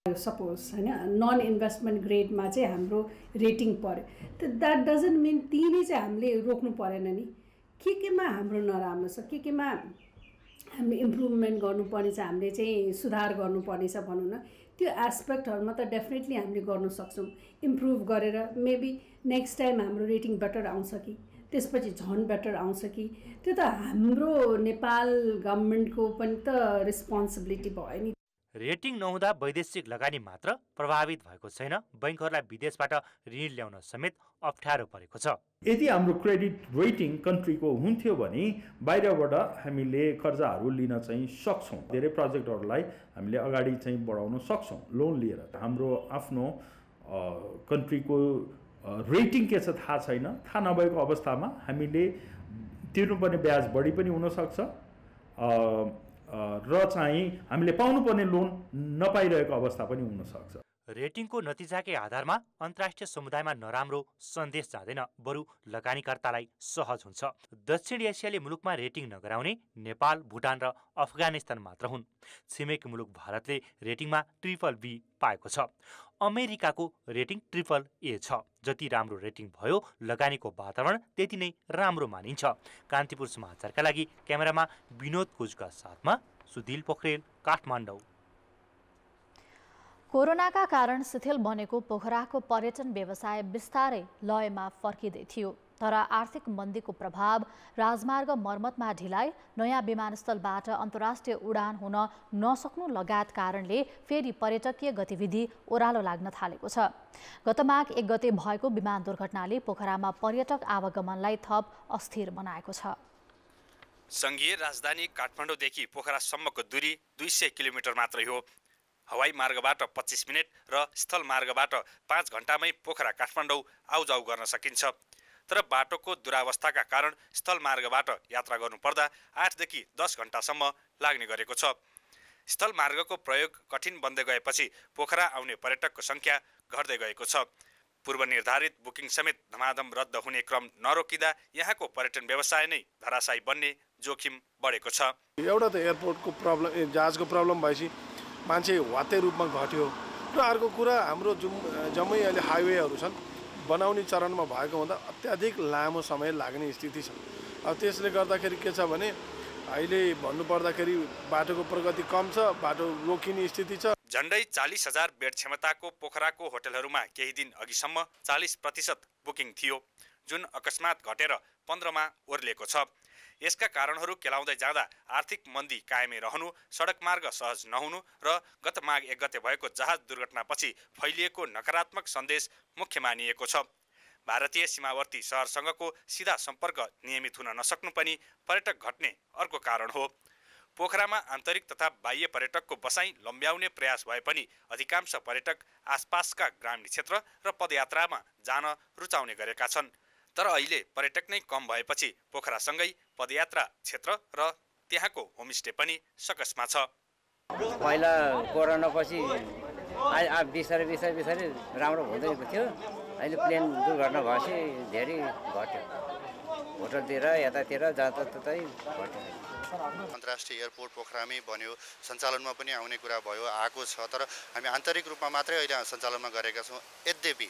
सपोज हैन नन इन्भेस्टमेन्ट ग्रेडमा चाहिँ हाम्रो रेटिङ पर्यो, द्याट डजन्ट मिन त्यहीले चाहिँ हामीले रोक्नु परेन नि। केमा हाम्रो नराम्रो छ, केमा हामीले इम्प्रुभमेन्ट गर्नुपर्ने छ, हामीले चाहिँ सुधार गर्नुपर्ने छ भनौँ न, त्यो एस्पेक्टहरूमा त डेफिनेटली हामीले गर्न सक्छौँ इम्प्रुभ गरेर मेबी नेक्स्ट टाइम हाम्रो रेटिङ बेटर आउँछ कि त्यसपछि झन् बेटर आउँछ कि त्यो त हाम्रो नेपाल गभर्मेन्टको पनि त रेस्पोन्सिबिलिटी भयो नि। रेटिङ नहुँदा वैदेशिक लगानी मात्र प्रभावित भएको छैन, बैंकहरूलाई विदेशबाट ऋण ल्याउन समेत अप्ठ्यारो परेको छ। यदि हाम्रो क्रेडिट रेटिङ कन्ट्रीको हुन्थ्यो भने बाहिरबाट हामीले कर्जाहरू लिन चाहिँ सक्छौँ, धेरै प्रोजेक्टहरूलाई हामीले अगाडि चाहिँ बढाउन सक्छौँ लोन लिएर। हाम्रो आफ्नो कन्ट्रीको रेटिङ के छ थाहा छैन, थाहा नभएको अवस्थामा हामीले तिर्नुपर्ने ब्याज बढी पनि हुनसक्छ र चाहिँ हामीले पाउनुपर्ने लोन नपाइरहेको अवस्था पनि हुनसक्छ। रेटिङको नतिजाकै आधारमा अन्तर्राष्ट्रिय समुदायमा नराम्रो सन्देश जाँदैन, बरु लगानीकर्तालाई सहज हुन्छ। दक्षिण एसियाली मुलुकमा रेटिङ नगराउने नेपाल, भुटान र अफगानिस्तान मात्र हुन्। छिमेकी मुलुक भारतले रेटिङमा BBB पाएको छ। अमेरिकाको रेटिङ AAA छ। जति राम्रो रेटिङ भयो लगानीको वातावरण त्यति नै राम्रो मानिन्छ। कान्तिपुर समाचारका लागि क्यामेरामा विनोद कुजका साथमा सुधिल पोखरेल, काठमाडौँ। कोरोनाका कारण शिथिल बनेको पोखराको पर्यटन व्यवसाय बिस्तारै लयमा फर्किँदै थियो, तर आर्थिक मन्दीको प्रभाव, राजमार्ग मर्मतमा ढिलाइ, नयाँ विमानस्थलबाट अन्तर्राष्ट्रिय उडान हुन नसक्नु लगायत कारणले फेरि पर्यटकीय गतिविधि ओह्रालो लाग्न थालेको छ। गत माघ 1 गते भएको विमान दुर्घटनाले पोखरामा पर्यटक आवागमनलाई थप अस्थिर बनाएको छ। संघीय राजधानी काठमाडौँदेखि पोखरासम्मको दूरी 200 किलोमिटर मात्रै हो। हवाई मार्गबाट 25 मिनट र स्थल मार्गबाट 5 घण्टामै पोखरा काठमाडौँ आउजाउ गर्न सकिन्छ। तर बाटोको दुरावस्थाका कारण स्थल मार्गबाट यात्रा गर्नुपर्दा 8 देखि 10 घण्टासम्म लाग्ने गरेको छ। स्थल मार्गको प्रयोग कठिन बन्दै गएपछि पोखरा आउने पर्यटकको संख्या घट्दै गएको छ। पूर्व निर्धारित बुकिङ समेत धमाधम रद्द हुने क्रम नरोकिँदा यहाँको पर्यटन व्यवसाय नै धराशायी बन्ने जोखिम बढेको छ। एउटा त एयरपोर्टको प्रब्लम, जहाजको प्रब्लम भएपछि मान्छे वात्तै रूपमा घट्यो र अर्को कुरा हाम्रो जम्मै अहिले हाइवेहरू छन् बनाउने चरणमा भएको हुँदा अत्याधिक लामो समय लाग्ने स्थिति छ। अब त्यसले गर्दाखेरि के छ भने अहिले भन्नुपर्दाखेरि बाटोको प्रगति कम छ, बाटो रोकिने स्थिति छ। झन्डै 40,000 बेड क्षमताको पोखराको होटलहरूमा केही दिन अघिसम्म 40% बुकिङ थियो, जुन अकस्मात घटेर 15मा ओर्लिएको छ। यसका कारणहरू केलाउँदै जाँदा आर्थिक मन्दी कायमै रहनु, सडक मार्ग सहज नहुनु र गत माघ 1 गते भएको जहाज दुर्घटनापछि फैलिएको नकारात्मक सन्देश मुख्य मानिएको छ। भारतीय सीमावर्ती सहरसँगको सीधा सम्पर्क नियमित हुन नसक्नु पनि पर्यटक घट्ने अर्को कारण हो। पोखरामा आन्तरिक तथा बाह्य पर्यटकको बसाई लम्ब्याउने प्रयास भए पनि अधिकांश पर्यटक आसपासका ग्रामीण क्षेत्र र पदयात्रामा जान रुचाउने गरेका छन्। तर अहिले पर्यटक नै कम भएपछि पोखरासँगै पदयात्रा क्षेत्र र त्यहाँको होमस्टे पनि सकसमा छ। पहिला कोरोनापछि बिस्तारै राम्रो हुँदै थियो। अहिले प्लेन दुर्घटना भएपछि धेरै घट्यो, होटलतिर यतातिर जताततै घट्यो। अन्तर्राष्ट्रिय एयरपोर्ट पोखरामै बन्यो, सञ्चालनमा पनि आउने कुरा भयो, आएको छ। तर हामी आन्तरिक रूपमा मात्रै अहिले सञ्चालनमा गरेका छौँ। यद्यपि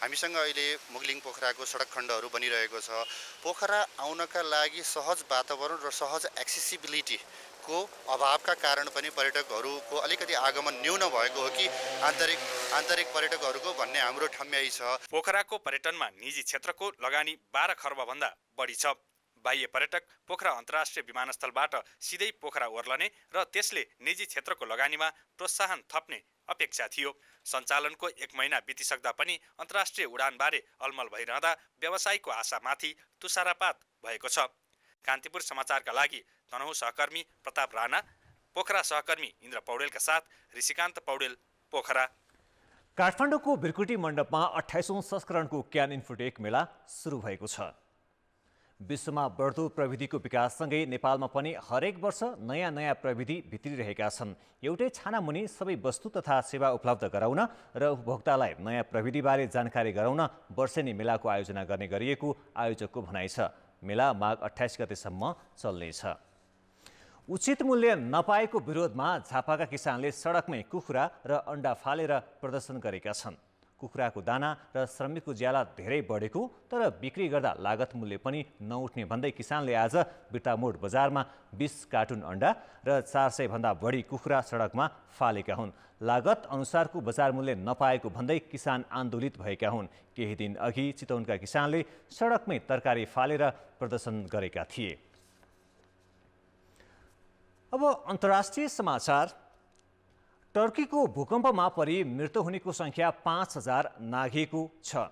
हामीसँग अहिले मुगलिङ पोखराको सडक खण्डहरू बनिरहेको छ। पोखरा आउनका लागि सहज वातावरण र सहज एक्सेसिबिलिटीको अभावका कारण पनि पर्यटकहरूको अलिकति आगमन न्यून भएको हो कि आन्तरिक पर्यटकहरूको भन्ने हाम्रो ठम्याइ छ। पोखराको पर्यटनमा निजी क्षेत्रको लगानी 12 खर्बभन्दा बढी छ। बाह्य पर्यटक पोखरा अन्तर्राष्ट्रिय विमानस्थलबाट सिधै पोखरा ओर्लने र त्यसले निजी क्षेत्रको लगानीमा प्रोत्साहन थप्ने अपेक्षा थियो। सञ्चालनको 1 महिना बितिसक्दा पनि अन्तर्राष्ट्रिय उडानबारे अलमल भइरहँदा व्यवसायको आशामाथि तुषारपात भएको छ। कान्तिपुर समाचारका लागि तनहुँ सहकर्मी प्रताप राणा, पोखरा सहकर्मी इन्द्र पौडेलका साथ ऋषिकान्त पौडेल, पोखरा। काठमाडौँको बिर्कुटी मण्डपमा 28औं संस्करणको क्यान इन्फोटेक मेला सुरु भएको छ। विश्वमा बढ्दो प्रविधिको विकाससँगै नेपालमा पनि हरेक वर्ष नयाँ प्रविधि भित्रिरहेका छन्। एउटै छानामुनि सबै वस्तु तथा सेवा उपलब्ध गराउन र उपभोक्तालाई नयाँ प्रविधिबारे जानकारी गराउन वर्षेनी मेलाको आयोजना गर्ने गरिएको आयोजकको भनाइ छ। मेला माघ 28 गतेसम्म चल्नेछ। उचित मूल्य नपाएको विरोधमा झापाका किसानले सडकमै कुखुरा र अण्डा फालेर प्रदर्शन गरेका छन्। कुखुराको दाना र श्रमिकको ज्याला धेरै बढेको तर बिक्री गर्दा लागत मूल्य पनि नउठ्ने भन्दै किसानले आज बिर्तामोड बजारमा 20 कार्टुन अन्डा र 400 भन्दा बढी कुखुरा सडकमा फालेका हुन्। लागत अनुसारको बजार मूल्य नपाएको भन्दै किसान आन्दोलित भएका हुन्। केही दिन अघि चितवनका किसानले सडकमै तरकारी फालेर प्रदर्शन गरेका थिए। अब अन्तर्राष्ट्रिय समाचार। टर्कीको भूकम्पमा परि मृत्यु हुनेको संख्या 5000 नाघेको छ।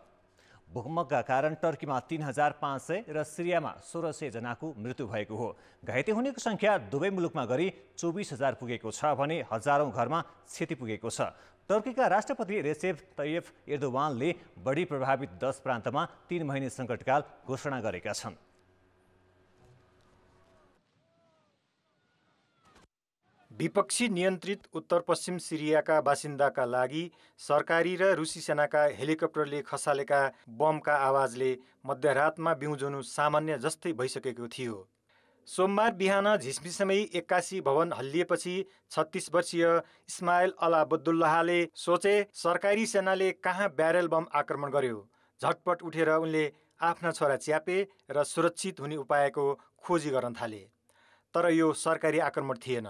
भूकम्पका कारण टर्कीमा 3500 र सिरियामा 1600 जनाको मृत्यु भएको हो। घाइते हुनेको संख्या दुवै मुलुकमा गरी 24000 पुगेको छ भने हजारौं घरमा क्षति पुगेको छ। टर्कीका राष्ट्रपति रेसेप तय्यप एर्दोवानले बढी प्रभावित 10 प्रान्तमा 3 महिने सङ्कटकाल घोषणा गरेका छन्। विपक्षी नियन्त्रित उत्तरपश्चिम सिरियाका बासिन्दाका लागि सरकारी र रुसी सेनाका हेलिकप्टरले खसालेका बमका आवाजले मध्यरातमा बिउजनु सामान्य जस्तै भइसकेको थियो। सोमबार बिहान झिसमिसमै 81 भवन हल्लिएपछि 36 वर्षीय इस्माइल अल अब्दुल्लाहले सोचे सरकारी सेनाले कहाँ ब्यारेल बम आक्रमण गर्यो। झटपट उठेर उनले आफ्ना छोरा च्यापे र सुरक्षित हुने उपायको खोजी गर्न थाले। तर यो सरकारी आक्रमण थिएन।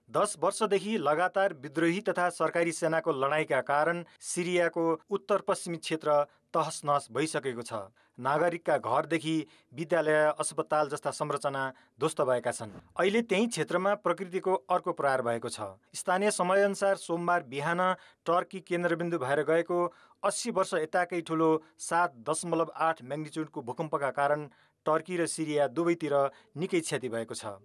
10 वर्षदेखि लगातार विद्रोही तथा सरकारी सेनाको लडाईँका कारण सिरियाको उत्तर पश्चिमी क्षेत्र तहस नहस भइसकेको छ। नागरिकका घरदेखि विद्यालय अस्पताल जस्ता संरचना ध्वस्त भएका छन्। अहिले त्यही क्षेत्रमा प्रकृतिको अर्को प्रहार भएको छ। स्थानीय समयअनुसार सोमबार बिहान टर्की केन्द्रबिन्दु भएर गएको 80 वर्ष यताकै ठुलो 7.8 म्याग्निच्युडको भूकम्पका कारण टर्की र सिरिया दुवैतिर निकै क्षति भएको छ।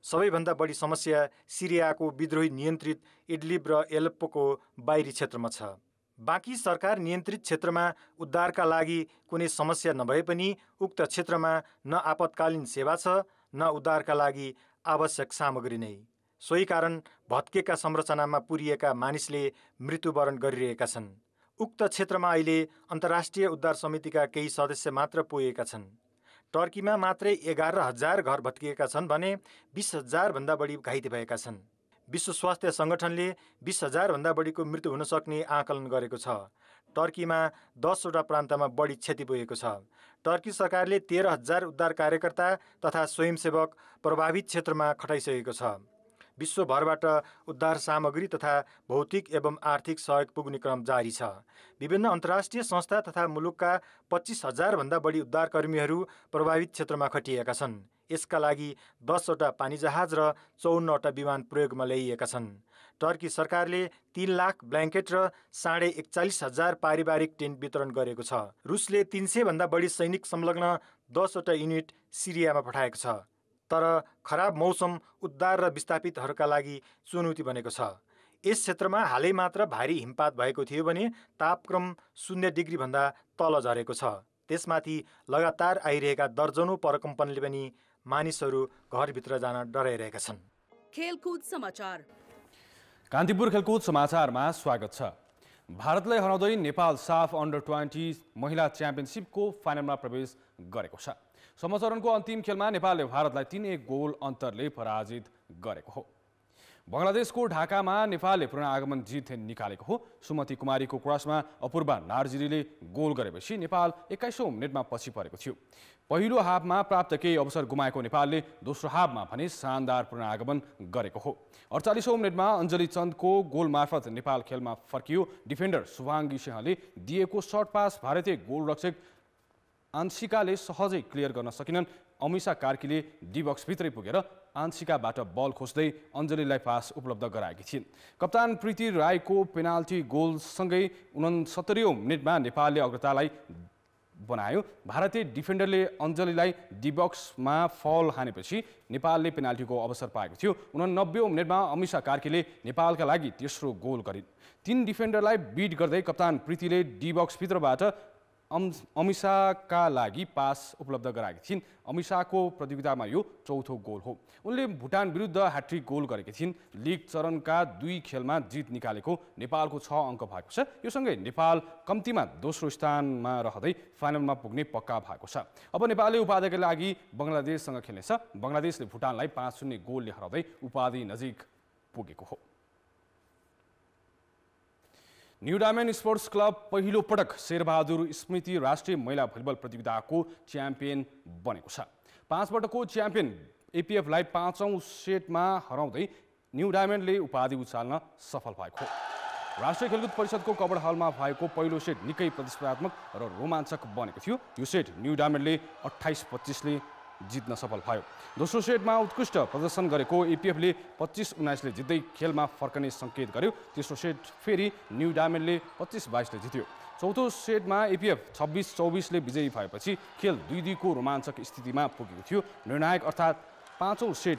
सबैभन्दा बढी समस्या सिरियाको विद्रोही नियन्त्रित इडलिब र एलेप्पोको बाहिरी क्षेत्रमा छ। बाँकी सरकार नियन्त्रित क्षेत्रमा उद्धारका लागि कुनै समस्या नभए पनि उक्त क्षेत्रमा न आपतकालीन सेवा छ न उद्धारका लागि आवश्यक सामग्री नै। सोही कारण भत्केका संरचनामा पुरिएका मानिसले मृत्युवरण गरिरहेका छन्। उक्त क्षेत्रमा अहिले अन्तर्राष्ट्रिय उद्धार समितिका केही सदस्य मात्र पुगेका छन्। टर्कीमा मात्रै 11,000 घर भत्किएका छन् भने 20,000 भन्दा बढी घाइते भएका छन्। विश्व स्वास्थ्य सङ्गठनले 20,000 भन्दा बढीको मृत्यु हुन सक्ने आकलन गरेको छ। टर्कीमा 10 वटा प्रान्तमा बढी क्षति पुगेको छ। टर्की सरकारले 13,000 उद्धार कार्यकर्ता तथा स्वयंसेवक प्रभावित क्षेत्रमा खटाइसकेको छ। विश्वभरबाट उद्धार सामग्री तथा भौतिक एवं आर्थिक सहयोग पुग्ने क्रम जारी छ। विभिन्न अन्तर्राष्ट्रिय संस्था तथा मुलुकका 25,000 भन्दा बढी उद्धारकर्मीहरू प्रभावित क्षेत्रमा खटिएका छन्। यसका लागि 10 वटा पानीजहाज र 54 वटा विमान प्रयोगमा ल्याइएका छन्। टर्की सरकारले 3 लाख ब्ल्याङ्केट र 41,500 पारिवारिक टेन्ट वितरण गरेको छ। रुसले 300 भन्दा बढी सैनिक संलग्न 10 वटा युनिट सिरियामा पठाएको छ। तर खराब मौसम उद्धार र विस्थापितहरूका लागि चुनौती बनेको छ। यस क्षेत्रमा हालै मात्र भारी हिमपात भएको थियो भने तापक्रम 0 डिग्री भन्दा तल झरेको छ। त्यसमाथि लगातार आइरहेका दर्जनौं प्रकम्पनले पनि मानिसहरू घरभित्र जान डराइरहेका छन्। खेलकुद समाचार। कान्तिपुर खेलकुद समाचारमा स्वागत छ। भारतलाई हराउँदै नेपाल साफ अन्डर-20 महिला च्याम्पियनसिपको फाइनलमा प्रवेश गरेको छ। समचरणको अन्तिम खेलमा नेपालले भारतलाई 3-1 गोल अन्तरले पराजित गरेको हो। बङ्गलादेशको ढाकामा नेपालले पुनरागमन जित निकालेको हो। सुमति कुमारीको क्रसमा अपूर्वा नार्जिरीले गोल गरेपछि नेपाल 21औं मिनेटमा पछि परेको थियो। पहिलो हाफमा प्राप्त केही अवसर गुमाएको नेपालले दोस्रो हाफमा भने शानदार पुनरागमन गरेको हो। 48औं मिनेटमा अञ्जली चन्दको गोल मार्फत नेपाल खेलमा फर्कियो। डिफेन्डर शुभाङ्गी सिंहले दिएको सर्ट पास भारतीय गोलरक्षक आंशिकाले सहजै क्लियर गर्न सकिनन्। अमिषा कार्कीले डी बक्सभित्रै पुगेर आंशिकाबाट बल खोज्दै अञ्जलीलाई पास उपलब्ध गराएकी थिइन्। कप्तान प्रीति राईको पेनाल्टी गोलसँगै 69औं मिनेटमा नेपालले अग्रतालाई बनायो। भारतीय डिफेन्डरले अञ्जलीलाई डी बक्समा फाउल हानेपछि नेपालले पेनाल्टीको अवसर पाएको थियो। 89औं मिनेटमा अमिषा कार्कीले नेपालका लागि तेस्रो गोल गरिन्। 3 डिफेन्डरलाई बिट गर्दै कप्तान प्रीतिले डी बक्सभित्रबाट अमिषाका लागि पास उपलब्ध गराएकी थिइन्। अमिषाको प्रतियोगितामा यो चौथो गोल हो। उनले भुटान विरुद्ध ह्याट्रिक गोल गरेकी थिइन्। लिग चरणका 2 खेलमा जित निकालेको नेपालको 6 अङ्क भएको छ। यो सँगै नेपाल कम्तीमा दोस्रो स्थानमा रहँदै फाइनलमा पुग्ने पक्का भएको छ। अब नेपालले उपाधिका लागि बङ्गलादेशसँग खेल्नेछ। बङ्गलादेशले भुटानलाई 5-0 गोलले हराउँदै उपाधि नजिक पुगेको हो। न्यू डायमन्ड स्पोर्ट्स क्लब पहिलो पटक शेरबहादुर स्मृति राष्ट्रिय महिला भलिबल प्रतियोगिताको च्याम्पियन बनेको छ। 5 पटकको च्याम्पियन एपीएफलाई 5औं सेटमा हराउँदै न्यू डायमन्डले उपाधि उचाल्न सफल भएको हो। राष्ट्रिय खेलकुद परिषदको कबड हलमा भएको पहिलो सेट निकै प्रतिस्पर्धात्मक र रोमाञ्चक बनेको थियो। यो सेट न्यू डायमन्डले 28-25 ले जित्न सफल भयो। दोस्रो सेटमा उत्कृष्ट प्रदर्शन गरेको एपीएफले 25-19 ले जित्दै खेलमा फर्कने सङ्केत गर्यो। तेस्रो सेट फेरि न्यू डायमन्डले 25-22 ले जित्यो। चौथो सेटमा एपीएफ 26-24 ले विजयी भएपछि खेल 2-2 को रोमाञ्चक स्थितिमा पुगेको थियो। निर्णायक अर्थात् 5औं सेट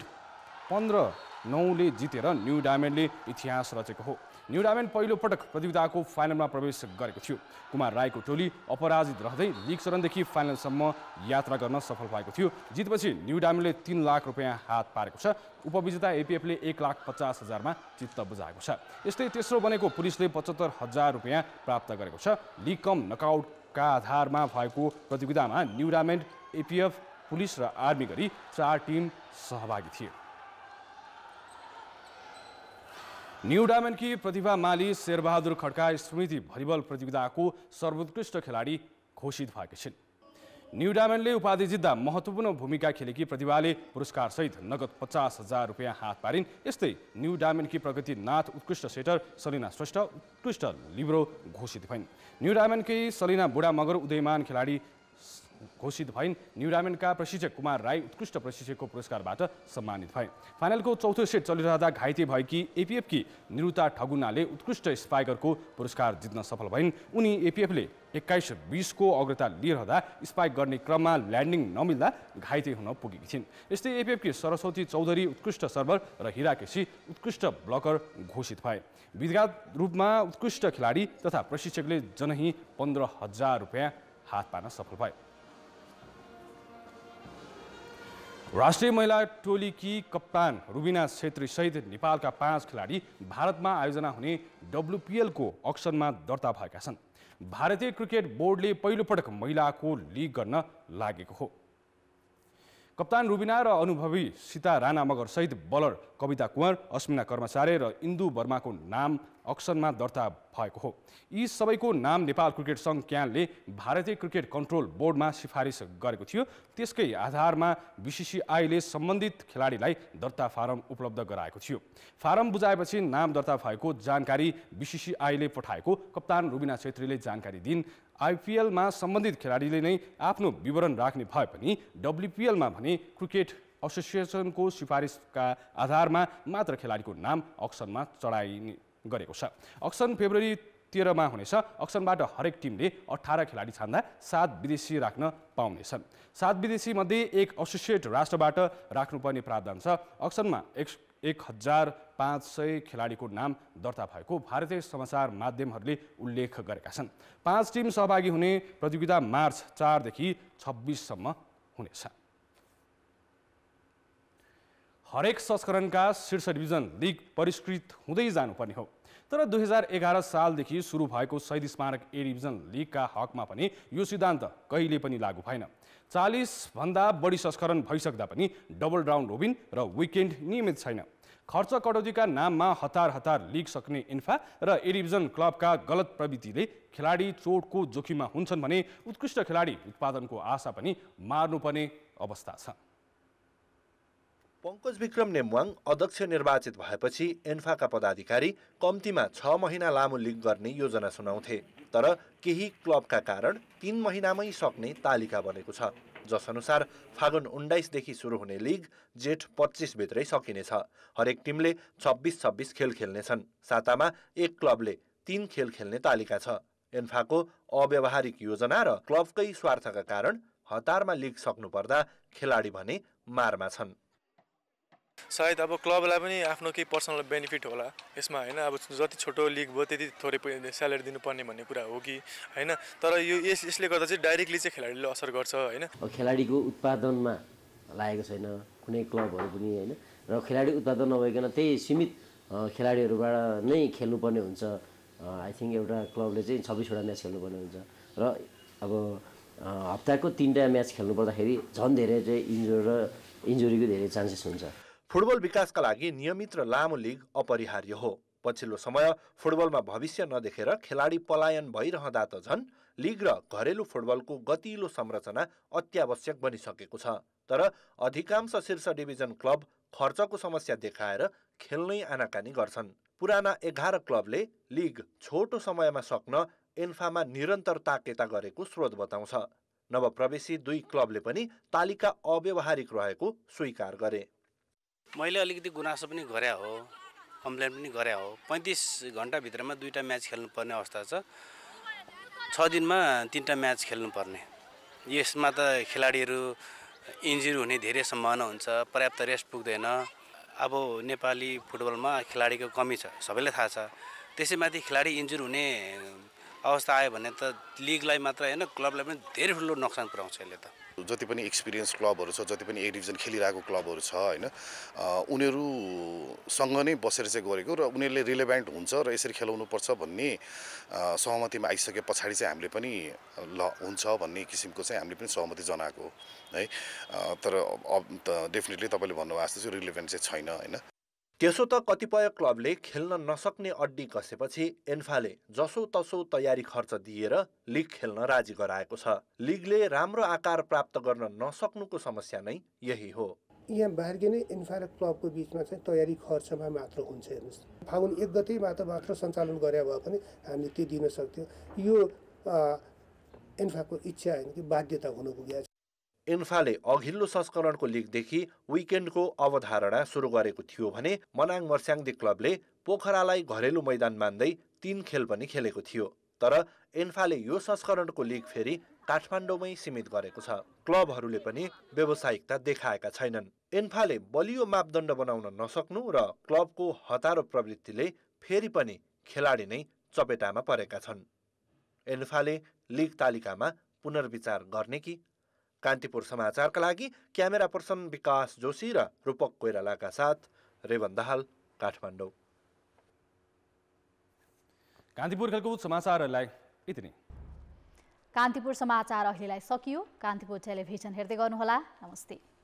15-9 ले जितेर न्यू डायमन्डले इतिहास रचेको हो। न्यू डायमन्ड पहिलो पटक प्रतियोगिताको फाइनलमा प्रवेश गरेको थियो। कुमार राईको टोली अपराजित रहँदै लिग चरणदेखि फाइनलसम्म यात्रा गर्न सफल भएको थियो। जितपछि न्यू डायमन्डले 3 लाख रुपियाँ हात पारेको छ। उपविजेता एपीएफले 1,50,000 मा चित्त बुझाएको छ। यस्तै तेस्रो बनेको पुलिसले 75,000 रुपियाँ प्राप्त गरेको छ। लिग कम नकआउटका आधारमा भएको प्रतियोगितामा न्यू डायमन्ड, एपीएफ, पुलिस र आर्मी गरी 4 टिम सहभागी थिए। न्यू डायमन्डकी प्रतिभा माली शेरबहादुर खड्का स्मृति भलिबल प्रतियोगिताको सर्वोत्कृष्ट खेलाडी घोषित भएकी छिन्। न्यू डायमन्डले उपाधि जित्दा महत्त्वपूर्ण भूमिका खेलेकी प्रतिभाले पुरस्कारसहित नगद 50,000 रुपियाँ हात पारिन्। यस्तै न्यू डायमन्डकी प्रगति नाथ उत्कृष्ट सेटर, सलिना श्रेष्ठ उत्कृष्ट लिब्रो घोषित भइन्। न्यू डायमन्डकै सलिना बुढा मगर उदयमान खेलाडी घोषित भइन्। न्यू डायमन्डका प्रशिक्षक कुमार राई उत्कृष्ट प्रशिक्षकको पुरस्कारबाट सम्मानित भए। फाइनलको चौथो सेट चलिरहँदा घाइते भएकी एपीएफकी निरुता ठगुनाले उत्कृष्ट स्पाइकरको पुरस्कार जित्न सफल भइन्। उनी एपीएफले 21-20 को अग्रता लिइरहँदा स्पाइक गर्ने क्रममा ल्यान्डिङ नमिल्दा घाइते हुन पुगेकी छिन्। यस्तै एपीएफकी सरस्वती चौधरी उत्कृष्ट सर्भर र हिरा केसी उत्कृष्ट ब्लकर घोषित भए। विधिगत रूपमा उत्कृष्ट खेलाडी तथा प्रशिक्षकले जनही 15,000 रुपियाँ हात पार्न सफल भए। राष्ट्रिय महिला टोलीकी कप्तान रुबिना छेत्री सहित नेपालका 5 खेलाडी भारतमा आयोजना हुने WPL को अक्सनमा दर्ता भएका छन्। भारतीय क्रिकेट बोर्डले पहिलो पटक महिलाको लिग गर्न लागेको हो। कप्तान रुबिना र अनुभवी सीता राणा मगर सहित बलर कविता कुँवर, अस्मिना कर्मचारी र इन्दु वर्माको नाम अक्सनमा दर्ता भएको हो। यी सबैको नाम नेपाल क्रिकेट सङ्घ क्यानले भारतीय क्रिकेट कन्ट्रोल बोर्डमा सिफारिस गरेको थियो। त्यसकै आधारमा बीसीसीआईले सम्बन्धित खेलाडीलाई दर्ता फारम उपलब्ध गराएको थियो। फारम बुझाएपछि नाम दर्ता भएको जानकारी बीसीसीआईले पठाएको कप्तान रुबिना छेत्रीले जानकारी दिइन्। आइपिएलमा सम्बन्धित खेलाडीले नै आफ्नो विवरण राख्ने भए पनि WPLमा भने क्रिकेट एसोसिएसनको सिफारिसका आधारमा मात्र खेलाडीको नाम अक्सनमा चढाइने गरेको छ। अक्सन फेब्रुअरी 13 मा हुनेछ। अक्सनबाट हरेक टिमले 18 खेलाडी छान्दा 7 विदेशी राख्न पाउनेछन्। 7 विदेशी मध्ये 1 एसोसिएट राष्ट्रबाट राख्नुपर्ने प्रावधान छ। अक्सनमा 1,500 खेलाडीको नाम दर्ता भएको भारतीय समाचार माध्यमहरूले उल्लेख गरेका छन्। 5 टिम सहभागी हुने प्रतियोगिता मार्च 4 देखि 26 सम्म हुनेछ। हरेक संस्करणका शीर्ष डिभिजन लिग परिष्कृत हुँदै जानुपर्ने हो। तर 2011 सालदेखि सुरु भएको शहीद स्मारक ए डिभिजन लिगका हकमा पनि यो सिद्धान्त कहिले पनि लागू भएन। 40 भन्दा बढी संस्करण भइसक्दा पनि डबल राउन्ड रोबिन र विकेन्ड नियमित छैन। खर्च कटौतीका नाममा हतार लिग सक्ने इन्फा र ए डिभिजन क्लबका गलत प्रवृत्तिले खेलाडी चोटको जोखिममा हुन्छन् भने उत्कृष्ट खेलाडी उत्पादनको आशा पनि मार्नुपर्ने अवस्था छ। पङ्कज विक्रम नेमवाङ अध्यक्ष निर्वाचित भएपछि एन्फाका पदाधिकारी कम्तीमा 6 महिना लामो लिग गर्ने योजना सुनाउँथे। तर केही क्लबका कारण 3 महिनामै सक्ने तालिका बनेको छ। जसअनुसार फागुन 19 देखि सुरु हुने लिग जेठ 25 भित्रै सकिनेछ। हरेक टिमले 26-26 खेल खेल्नेछन्। सातामा एक क्लबले 3 खेल खेल्ने तालिका छ। एन्फाको अव्यावहारिक योजना र क्लबकै स्वार्थका कारण हतारमा लिग सक्नुपर्दा खेलाडी भने मारमा छन्। सायद अब क्लबलाई पनि आफ्नो केही पर्सनल बेनिफिट होला यसमा हैन। अब जति छोटो लिग भयो त्यति थोरै स्यालेरी दिनुपर्ने भन्ने कुरा हो कि हैन। तर यो यसले गर्दा चाहिँ डाइरेक्टली चाहिँ खेलाडीले असर गर्छ हैन। खेलाडीको उत्पादनमा लागेको छैन कुनै क्लबहरू पनि हैन। र खेलाडी उत्पादन नभइकन त्यही सीमित खेलाडीहरूबाट नै खेल्नुपर्ने हुन्छ। आई थिंक एउटा क्लबले चाहिँ 26 वटा म्याच खेल्नुपर्ने हुन्छ र अब हप्ताको 3टा म्याच खेल्नु पर्दाखेरि झन् धेरै चाहिँ इन्जुरीको धेरै चान्सेस हुन्छ। फुटबल विकासका लागि नियमित र लामो लिग अपरिहार्य हो। पछिल्लो समय फुटबलमा भविष्य नदेखेर खेलाडी पलायन भइरहँदा त झन् लिग र घरेलु फुटबलको गतिलो संरचना अत्यावश्यक बनिसकेको छ। तर अधिकांश शीर्ष डिभिजन क्लब खर्चको समस्या देखाएर खेल्नै आनाकानी गर्छन्। पुराना 11 क्लबले लिग छोटो समयमा सक्न एन्फामा निरन्तर ताकेता गरेको स्रोत बताउँछ। नवप्रवेशी 2 क्लबले पनि तालिका अव्यावहारिक रहेको स्वीकार गरे। मैले अलिकति गुनासो पनि गरे हो, कम्प्लेन पनि गरे हो। 35 घण्टाभित्रमा 2टा म्याच खेल्नुपर्ने अवस्था छ। 6 दिनमा 3टा म्याच खेल्नुपर्ने। यसमा त खेलाडीहरू इन्जुरी हुने धेरै सम्भावना हुन्छ, पर्याप्त रेस्ट पुग्दैन। अब नेपाली फुटबलमा खेलाडीको कमी छ, सबैलाई थाहा छ। त्यसैमाथि खेलाडी इन्जुरी हुने अवस्था आयो भने त लिगलाई मात्र हैन क्लबलाई पनि धेरै ठुलो नोक्सान पुर्याउँछ यसले त। जति पनि एक्सपिरियन्स क्लबहरू छ, जति पनि ए डिभिजन खेलिरहेको क्लबहरू छ हैन, उनीहरूसँग नै बसेर चाहिँ गरेको र उनीहरूले रिलेभेन्ट हुन्छ र यसरी खेलाउनुपर्छ भन्ने सहमतिमा आइसके पछाडि चाहिँ हामीले पनि ल हुन्छ भन्ने किसिमको चाहिँ हामीले पनि सहमति जनाएको है। तर डेफिनेटली तपाईँले भन्नुभएको जस्तो चाहिँ रिलेभेन्ट चाहिँ छैन हैन। त्यसो त कतिपय क्लबले खेल्न नसक्ने अड्डी कसेपछि एन्फाले जसो तसो तयारी खर्च दिएर लिग खेल्न राजी गराएको छ। लिगले राम्रो आकार प्राप्त गर्न नसक्नुको समस्या नै यही हो। यहाँ बार्गेन एन्फा र क्लबको बिचमा चाहिँ तयारी खर्चमा मात्र हुन्छ। हेर्नुहोस्, फागुन 1 गतेबाट मात्र सञ्चालन गरे भए पनि हामीले त्यो दिन सक्थ्यौँ। यो एन्फाको इच्छा होइन कि बाध्यता हुन पुगेको छ। एन्फाले अघिल्लो संस्करणको लिगदेखि विकेन्डको अवधारणा सुरु गरेको थियो भने मनाङ मर्स्याङ्दी क्लबले पोखरालाई घरेलु मैदान मान्दै 3 खेल पनि खेलेको थियो। तर एन्फाले यो संस्करणको लिग फेरि काठमाडौँमै सीमित गरेको छ। क्लबहरूले पनि व्यावसायिकता देखाएका छैनन्। एन्फाले बलियो मापदण्ड बनाउन नसक्नु र क्लबको हतारो प्रवृत्तिले फेरि पनि खेलाडी नै चपेटामा परेका छन्। एन्फाले लिग तालिकामा पुनर्विचार गर्ने कि? कान्तिपुर समाचारका लागि क्यामेरा पर्सन विकास जोशी र रूपक कोइरालाका साथ रेवन दाहाल, काठमाडौँ। कान्तिपुर खेलकुद समाचारहरूलाई यति नै। कान्तिपुर समाचार अहिलेलाई सकियो। कान्तिपुर टेलिभिजन हेर्दै गर्नुहोला। नमस्ते।